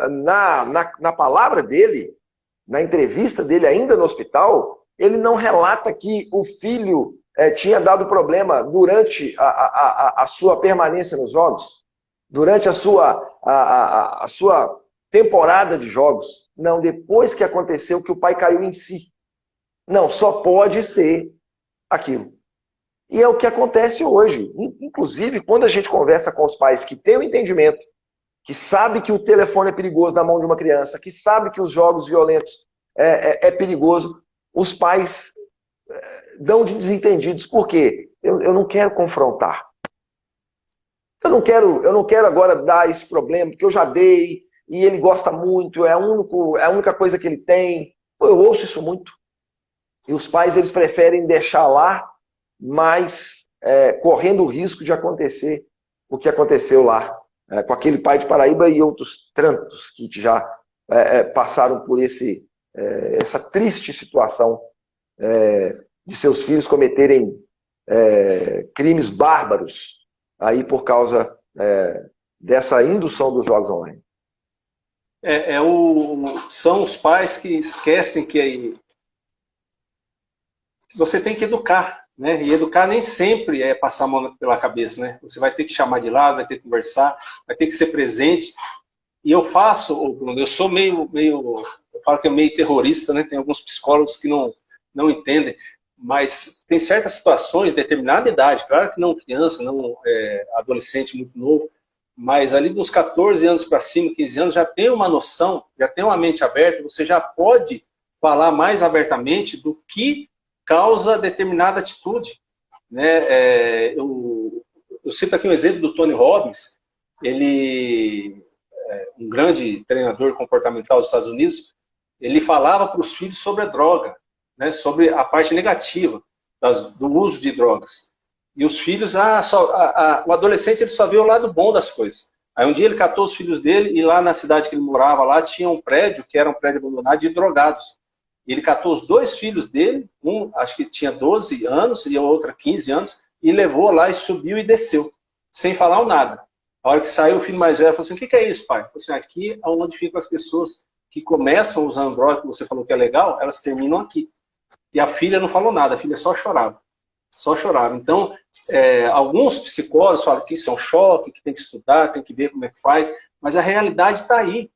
na palavra dele, na entrevista dele ainda no hospital, ele não relata que o filho tinha dado problema durante a sua permanência nos jogos, durante a sua temporada de jogos. Não, depois que aconteceu que o pai caiu em si. Não, só pode ser aquilo. E é o que acontece hoje. Inclusive, quando a gente conversa com os pais que têm o entendimento, que sabe que o telefone é perigoso na mão de uma criança, que sabe que os jogos violentos é perigoso, os pais dão de desentendidos. Por quê? Eu não quero confrontar. Eu não quero agora dar esse problema, porque eu já dei, e ele gosta muito, é a única coisa que ele tem. Eu ouço isso muito. E os pais, eles preferem deixar lá, mas correndo o risco de acontecer o que aconteceu lá, com aquele pai de Paraíba e outros tantos que já passaram por essa triste situação de seus filhos cometerem crimes bárbaros aí por causa dessa indução dos jogos online. São os pais que esquecem que você tem que educar, né? E educar nem sempre é passar a mão pela cabeça, né? Você vai ter que chamar de lado, vai ter que conversar, vai ter que ser presente. E eu Bruno, eu sou eu falo que é meio terrorista, né? Tem alguns psicólogos que não entendem, mas tem certas situações, determinada idade, claro que não criança, não adolescente muito novo, mas ali dos 14 anos para cima, 15 anos, já tem uma noção, já tem uma mente aberta, você já pode falar mais abertamente do que causa determinada atitude, né? Eu cito aqui um exemplo do Tony Robbins, ele um grande treinador comportamental dos Estados Unidos, ele falava para os filhos sobre a droga, né? Sobre a parte negativa do uso de drogas. E os filhos, o adolescente ele só vê o lado bom das coisas. Aí um dia ele catou os filhos dele e lá na cidade que ele morava, lá tinha um prédio, que era um prédio abandonado de drogados. Ele catou os 2 filhos dele, um acho que tinha 12 anos e a outra 15 anos, e levou lá e subiu e desceu, sem falar nada. A hora que saiu, o filho mais velho falou assim, o que é isso, pai? Falei assim, aqui é onde ficam as pessoas que começam usando droga, que você falou que é legal, elas terminam aqui. E a filha não falou nada, a filha só chorava. Só chorava. Então, alguns psicólogos falam que isso é um choque, que tem que estudar, tem que ver como é que faz, mas a realidade está aí.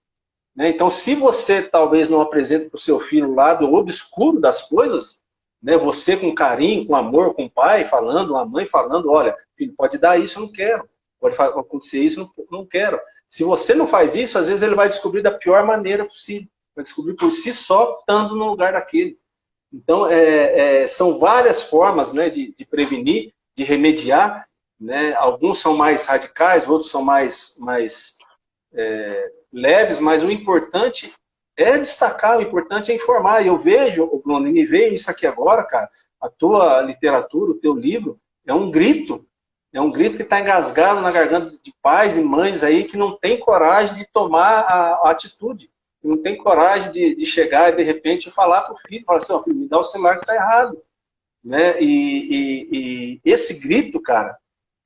Né? Então, se você talvez não apresenta para o seu filho o lado obscuro das coisas, né, você com carinho, com amor, com o pai falando, a mãe falando, olha, filho, pode dar isso, eu não quero. Pode acontecer isso, não quero. Se você não faz isso, às vezes ele vai descobrir da pior maneira possível. Vai descobrir por si só, estando no lugar daquele. Então, são várias formas, né, de prevenir, de remediar. Né? Alguns são mais radicais, outros são mais leves, mas o importante é destacar, o importante é informar. E eu vejo, Bruno, e me veio isso aqui agora, cara, a tua literatura, o teu livro, é um grito que está engasgado na garganta de pais e mães aí que não tem coragem de tomar a atitude, que não tem coragem de chegar e de repente falar para o filho, falar assim, ó, filho, me dá o celular que está errado. Né? E esse grito, cara,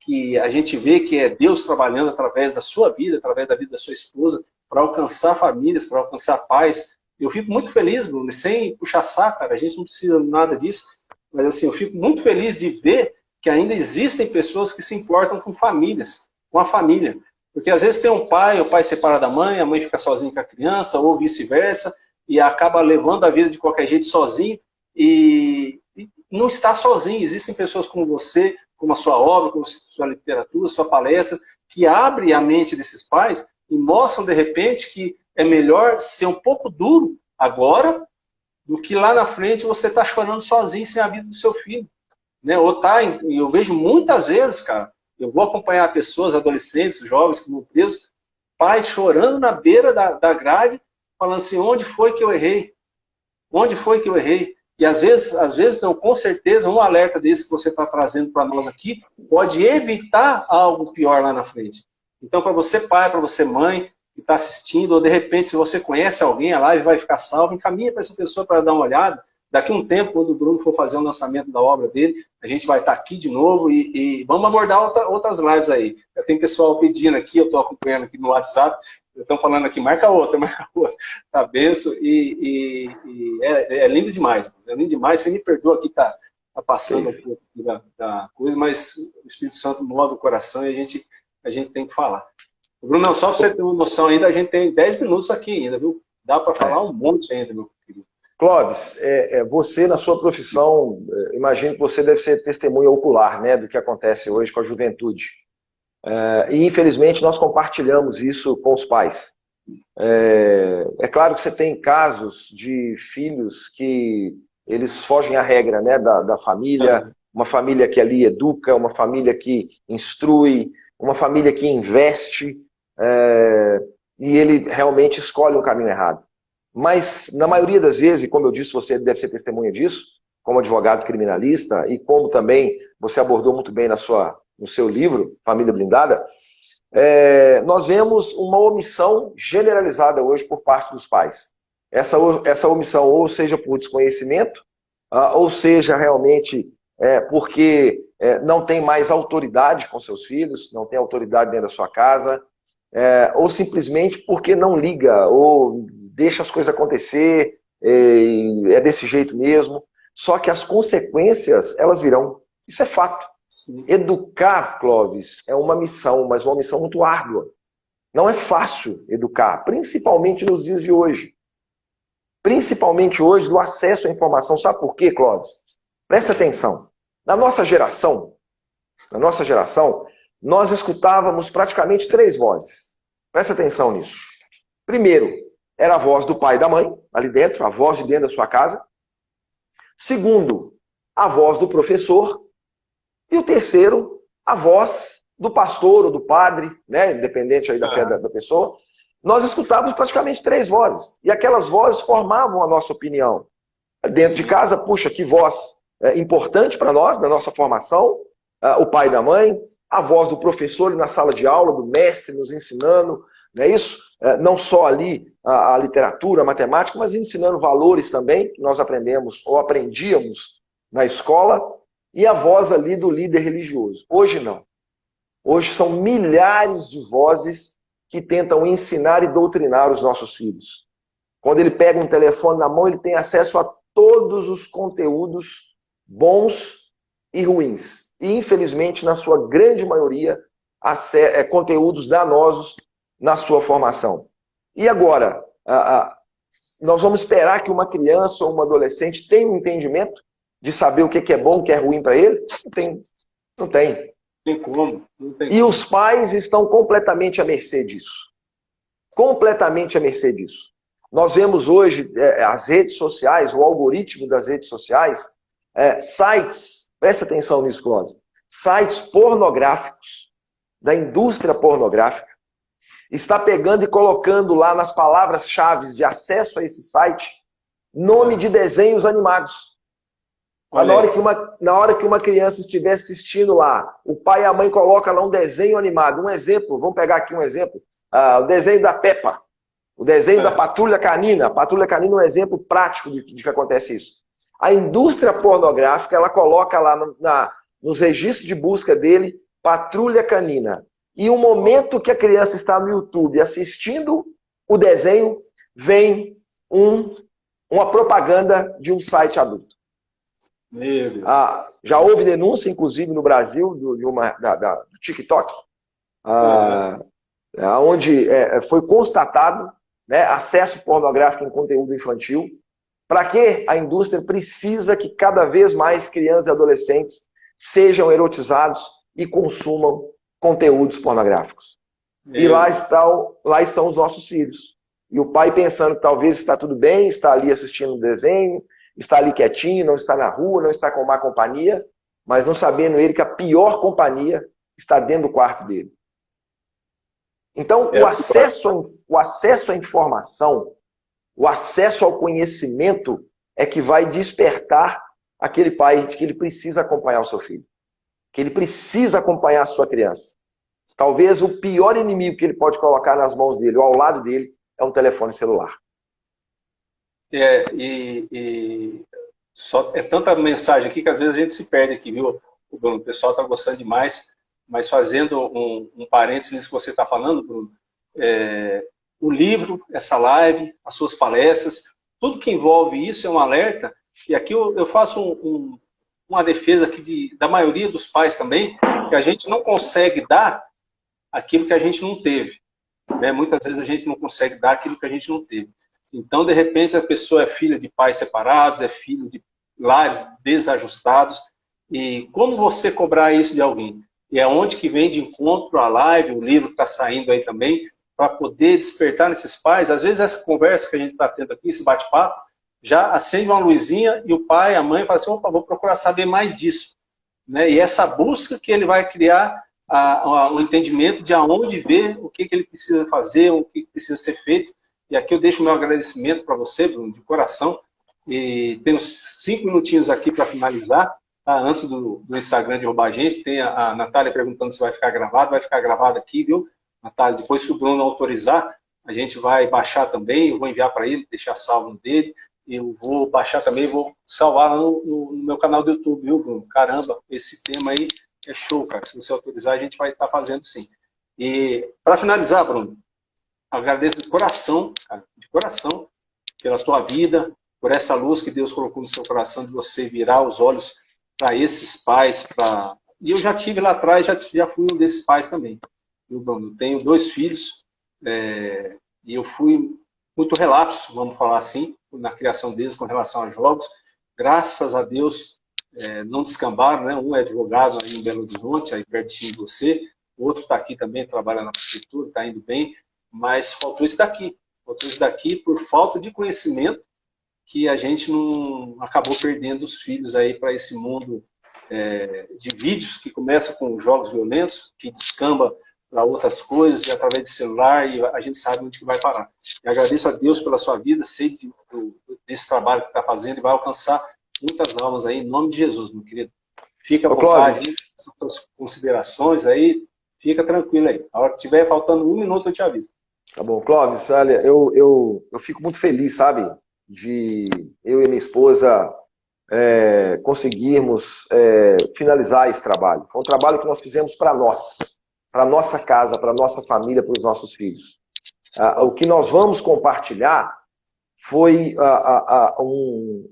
que a gente vê que é Deus trabalhando através da sua vida, através da vida da sua esposa, para alcançar famílias, para alcançar pais. Eu fico muito feliz, Bruno, sem puxar saco, cara, a gente não precisa de nada disso, mas assim, eu fico muito feliz de ver que ainda existem pessoas que se importam com famílias, com a família. Porque às vezes tem um pai, o pai separa da mãe, a mãe fica sozinha com a criança, ou vice-versa, e acaba levando a vida de qualquer jeito sozinho, e não está sozinho. Existem pessoas como você, como a sua obra, como a sua literatura, a sua palestra, que abre a mente desses pais e mostram, de repente, que é melhor ser um pouco duro agora do que lá na frente você está chorando sozinho sem a vida do seu filho. Né? Ou tá, eu vejo muitas vezes, cara, eu vou acompanhar pessoas, adolescentes, jovens que vão presos, pais chorando na beira da grade, falando assim, onde foi que eu errei? Onde foi que eu errei? E às vezes não, com certeza, um alerta desse que você está trazendo para nós aqui pode evitar algo pior lá na frente. Então, para você pai, para você mãe, que está assistindo, ou de repente, se você conhece alguém, a live vai ficar salva, encaminha para essa pessoa para dar uma olhada. Daqui a um tempo, quando o Bruno for fazer o lançamento da obra dele, a gente vai estar aqui de novo e vamos abordar outras lives aí. Já tem pessoal pedindo aqui, eu estou acompanhando aqui no WhatsApp, estão falando aqui, marca outra, tá benção, é lindo demais, é lindo demais, você me perdoa aqui, tá passando um pouco da coisa, mas o Espírito Santo move o coração e a gente tem que falar. Bruno, só para você ter uma noção ainda, a gente tem 10 minutos aqui ainda, viu? Dá para falar um monte ainda, meu querido. Clóvis, você na sua profissão, imagino que você deve ser testemunha ocular, né, do que acontece hoje com a juventude. E infelizmente nós compartilhamos isso com os pais. É claro que você tem casos de filhos que eles fogem à regra, né, da família, uma família que ali educa, uma família que instrui, uma família que investe, e ele realmente escolhe um caminho errado. Mas, na maioria das vezes, e como eu disse, você deve ser testemunha disso, como advogado criminalista, e como também você abordou muito bem no seu livro, Família Blindada, nós vemos uma omissão generalizada hoje por parte dos pais. Essa omissão, ou seja por desconhecimento, ou seja realmente porque não tem mais autoridade com seus filhos, não tem autoridade dentro da sua casa, ou simplesmente porque não liga, ou deixa as coisas acontecer, é desse jeito mesmo. Só que as consequências, elas virão. Isso é fato. Sim. Educar, Clóvis, é uma missão, mas uma missão muito árdua. Não é fácil educar, principalmente nos dias de hoje. Principalmente hoje, do acesso à informação. Sabe por quê, Clóvis? Presta atenção. Na nossa geração, nós escutávamos praticamente 3 vozes. Presta atenção nisso. Primeiro, era a voz do pai e da mãe, ali dentro, a voz de dentro da sua casa. Segundo, a voz do professor. E o terceiro, a voz do pastor ou do padre, né, independente aí da fé da pessoa. Nós escutávamos praticamente 3 vozes. E aquelas vozes formavam a nossa opinião. Dentro de casa, puxa, que voz importante para nós, na nossa formação. O pai e da mãe, a voz do professor na sala de aula, do mestre nos ensinando, não é isso? Não só ali a literatura, a matemática, mas ensinando valores também, que nós aprendemos ou aprendíamos na escola. e a voz ali do líder religioso. Hoje não. Hoje são milhares de vozes que tentam ensinar e doutrinar os nossos filhos. Quando ele pega um telefone na mão, ele tem acesso a todos os conteúdos bons e ruins. E, infelizmente, na sua grande maioria, conteúdos danosos na sua formação. E agora, nós vamos esperar que uma criança ou um adolescente tenha um entendimento de saber o que é bom, o que é ruim para ele? Não tem. Não tem. Tem como. Não tem e como. Os pais estão completamente à mercê disso. Completamente à mercê disso. Nós vemos hoje as redes sociais, o algoritmo das redes sociais, sites, presta atenção nisso, Clóvis, sites pornográficos, da indústria pornográfica, está pegando e colocando lá nas palavras-chave de acesso a esse site, nome de desenhos animados. Na hora que uma criança estiver assistindo lá, o pai e a mãe colocam lá um desenho animado. Um exemplo, vamos pegar aqui um exemplo. O desenho da Peppa. O desenho da Patrulha Canina. A Patrulha Canina é um exemplo prático de que acontece isso. A indústria pornográfica, ela coloca lá nos registros de busca dele, Patrulha Canina. E o momento que a criança está no YouTube assistindo o desenho, vem uma propaganda de um site adulto. Meu Deus. Já houve denúncia, inclusive, no Brasil, do TikTok, onde foi constatado, né, acesso pornográfico em conteúdo infantil. Para que a indústria precisa que cada vez mais crianças e adolescentes sejam erotizados e consumam conteúdos pornográficos. E lá estão os nossos filhos. E o pai pensando que talvez está tudo bem, está ali assistindo um desenho, está ali quietinho, não está na rua, não está com má companhia, mas não sabendo ele que a pior companhia está dentro do quarto dele. Então, o acesso à informação, o acesso ao conhecimento é que vai despertar aquele pai de que ele precisa acompanhar o seu filho, que ele precisa acompanhar a sua criança. Talvez o pior inimigo que ele pode colocar nas mãos dele ou ao lado dele é um telefone celular. Só é tanta mensagem aqui que às vezes a gente se perde aqui, viu, Bruno? O pessoal está gostando demais, mas fazendo um parênteses nisso que você está falando, Bruno, o livro, essa live, as suas palestras, tudo que envolve isso é um alerta, e aqui eu faço uma defesa aqui da maioria dos pais também, que a gente não consegue dar aquilo que a gente não teve. Né? Muitas vezes a gente não consegue dar aquilo que a gente não teve. Então, de repente, a pessoa é filha de pais separados, é filho de lares desajustados. E como você cobrar isso de alguém? E é onde que vem de encontro a live, o livro que está saindo aí também, para poder despertar nesses pais. Às vezes essa conversa que a gente está tendo aqui, esse bate-papo, já acende uma luzinha e o pai, a mãe, fala assim, opa, vou procurar saber mais disso. Né? E essa busca que ele vai criar o entendimento de aonde ver o que ele precisa fazer, o que precisa ser feito. E aqui eu deixo o meu agradecimento para você, Bruno, de coração. E tenho 5 minutinhos aqui para finalizar, tá? Antes do Instagram derrubar a gente. Tem a Natália perguntando se vai ficar gravado aqui, viu, Natália? Depois, se o Bruno autorizar, a gente vai baixar também, eu vou enviar para ele, deixar salvo no dele. Eu vou baixar também, vou salvar lá no meu canal do YouTube, viu, Bruno? Caramba, esse tema aí é show, cara. Se você autorizar, a gente vai estar fazendo sim. E para finalizar, Bruno, agradeço de coração, cara, de coração, pela tua vida, por essa luz que Deus colocou no seu coração, de você virar os olhos para esses pais. E eu já tive lá atrás, já fui um desses pais também. Eu tenho 2 filhos, e eu fui muito relapso, vamos falar assim, na criação deles com relação a jogos. Graças a Deus, não descambaram, né? Um é advogado aí em Belo Horizonte, aí pertinho de você, o outro está aqui também, trabalha na prefeitura, está indo bem, mas faltou isso daqui por falta de conhecimento, que a gente não acabou perdendo os filhos aí para esse mundo de vídeos que começa com jogos violentos, que descamba para outras coisas, e através de celular, e a gente sabe onde que vai parar. E agradeço a Deus pela sua vida, sei desse trabalho que está fazendo, e vai alcançar muitas almas aí, em nome de Jesus, meu querido. Fica à vontade, suas considerações aí, fica tranquilo aí. A hora que estiver faltando 1 minuto, eu te aviso. Tá bom, Clóvis, olha, eu fico muito feliz, sabe, de eu e minha esposa conseguirmos finalizar esse trabalho. Foi um trabalho que nós fizemos para nós, para a nossa casa, para a nossa família, para os nossos filhos. O que nós vamos compartilhar foi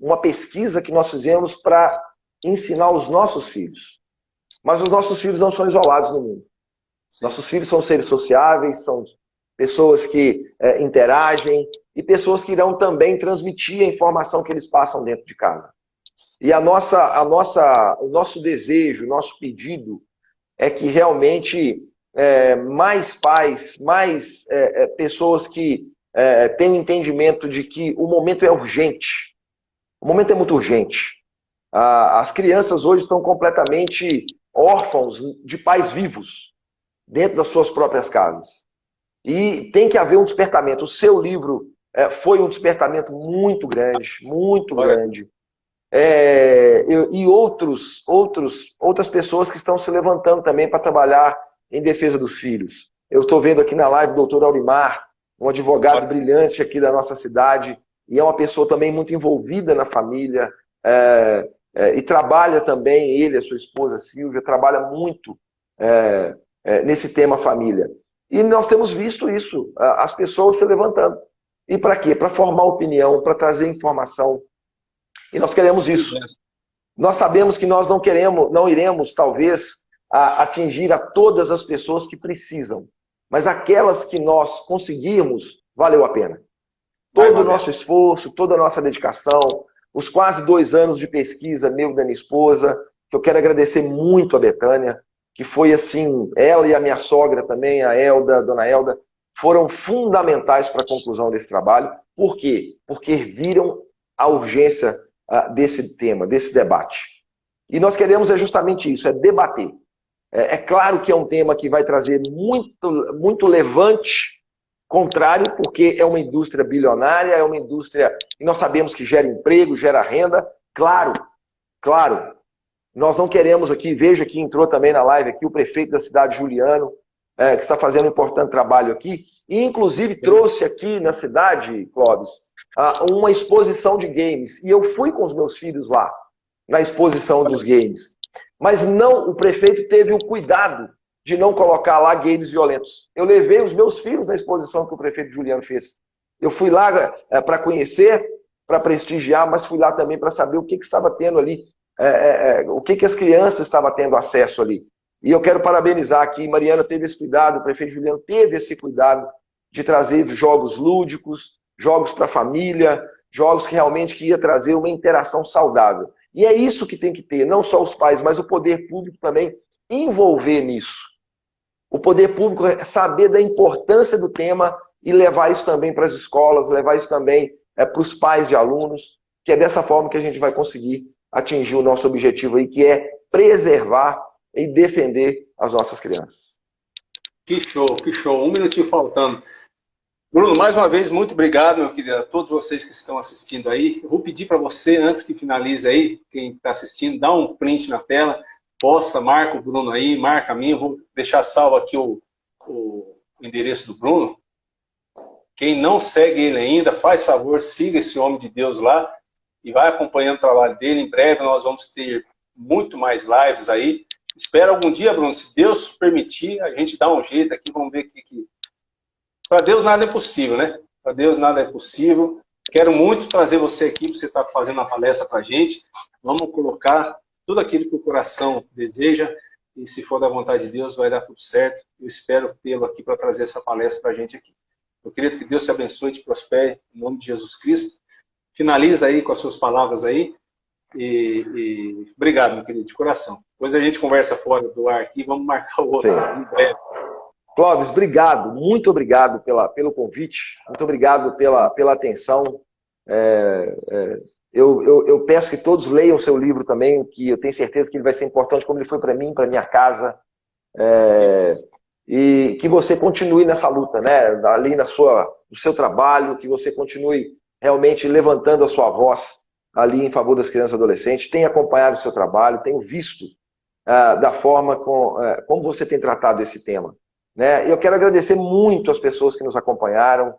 uma pesquisa que nós fizemos para ensinar os nossos filhos. Mas os nossos filhos não são isolados no mundo. Nossos filhos são seres sociáveis, são pessoas que interagem e pessoas que irão também transmitir a informação que eles passam dentro de casa. E o nosso desejo, o nosso pedido é que realmente mais pais, mais pessoas que tenham entendimento de que o momento é urgente. O momento é muito urgente. As crianças hoje estão completamente órfãos de pais vivos dentro das suas próprias casas. E tem que haver um despertamento. O seu livro foi um despertamento muito grande, muito grande. E outras pessoas que estão se levantando também para trabalhar em defesa dos filhos. Eu estou vendo aqui na live o doutor Aurimar, um advogado brilhante aqui da nossa cidade, e é uma pessoa também muito envolvida na família, e trabalha também, ele e a sua esposa Silvia, trabalha muito nesse tema família. E nós temos visto isso, as pessoas se levantando. E para quê? Para formar opinião, para trazer informação. E nós queremos isso. Nós sabemos que nós não iremos, talvez, atingir a todas as pessoas que precisam. Mas aquelas que nós conseguirmos, valeu a pena. Todo o nosso esforço, toda a nossa dedicação, os quase 2 anos de pesquisa meu e da minha esposa, que eu quero agradecer muito a Betânia, que foi assim, ela e a minha sogra também, a Elda, a dona Elda, foram fundamentais para a conclusão desse trabalho. Por quê? Porque viram a urgência desse tema, desse debate. E nós queremos justamente isso, debater. É claro que é um tema que vai trazer muito levante contrário, porque é uma indústria bilionária, é uma indústria que nós sabemos que gera emprego, gera renda. Claro, claro. Nós não queremos aqui, veja que entrou também na live aqui o prefeito da cidade, Juliano, que está fazendo um importante trabalho aqui, e inclusive trouxe aqui na cidade, Clóvis, uma exposição de games. E eu fui com os meus filhos lá, na exposição dos games. Mas não, o prefeito teve o cuidado de não colocar lá games violentos. Eu levei os meus filhos na exposição que o prefeito Juliano fez. Eu fui lá para conhecer, para prestigiar, mas fui lá também para saber o que estava tendo ali, o que as crianças estavam tendo acesso ali. E eu quero parabenizar aqui, Mariana teve esse cuidado, o prefeito Juliano teve esse cuidado de trazer jogos lúdicos, jogos para a família, jogos que realmente ia trazer uma interação saudável. E é isso que tem que ter, não só os pais, mas o poder público também envolver nisso. O poder público saber da importância do tema e levar isso também para as escolas, levar isso também para os pais de alunos, que é dessa forma que a gente vai conseguir atingir o nosso objetivo aí, que é preservar e defender as nossas crianças. Que show, que show. 1 minutinho faltando. Bruno, mais uma vez, muito obrigado, meu querido, a todos vocês que estão assistindo aí. Eu vou pedir para você, antes que finalize aí, quem está assistindo, dá um print na tela, posta, marca o Bruno aí, marca a mim, eu vou deixar salvo aqui o endereço do Bruno. Quem não segue ele ainda, faz favor, siga esse homem de Deus lá e vai acompanhando o trabalho dele. Em breve nós vamos ter muito mais lives aí. Espero algum dia, Bruno, se Deus permitir, a gente dá um jeito aqui, vamos ver o que... Para Deus nada é possível, né? Para Deus nada é possível. Quero muito trazer você aqui, para você estar fazendo uma palestra para a gente. Vamos colocar tudo aquilo que o coração deseja, e se for da vontade de Deus, vai dar tudo certo. Eu espero tê-lo aqui para trazer essa palestra para a gente aqui. Meu querido, que Deus te abençoe e te prospere, em nome de Jesus Cristo. Finaliza aí com as suas palavras aí. E obrigado, meu querido, de coração. Depois a gente conversa fora do ar aqui, vamos marcar o outro em breve. Clóvis, obrigado, muito obrigado pelo convite, muito obrigado pela atenção. Eu peço que todos leiam o seu livro também, que eu tenho certeza que ele vai ser importante, como ele foi para mim, para minha casa. E que você continue nessa luta, né? Ali no seu trabalho, que você continue realmente levantando a sua voz ali em favor das crianças e adolescentes. Tenho acompanhado o seu trabalho, tenho visto da forma como você tem tratado esse tema. Né? Eu quero agradecer muito as pessoas que nos acompanharam.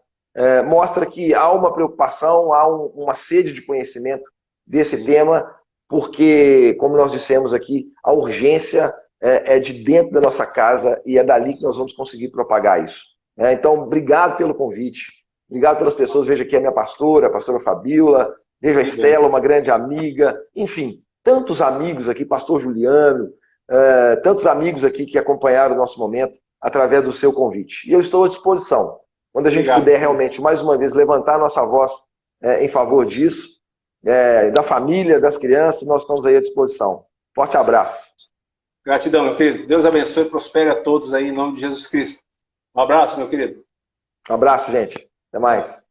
Mostra que há uma preocupação, há uma sede de conhecimento desse tema, porque, como nós dissemos aqui, a urgência é de dentro da nossa casa e é dali que nós vamos conseguir propagar isso. Então, obrigado pelo convite, obrigado pelas pessoas. Veja aqui a minha pastora, a pastora Fabíola, veja a Estela, uma grande amiga, enfim, tantos amigos aqui, pastor Juliano, tantos amigos aqui que acompanharam o nosso momento através do seu convite. E eu estou à disposição. Quando a gente puder realmente, mais uma vez, levantar a nossa voz em favor disso, da família, das crianças, nós estamos aí à disposição. Forte abraço. Gratidão, meu querido. Deus abençoe e prospere a todos aí em nome de Jesus Cristo. Um abraço, meu querido. Um abraço, gente. Até mais.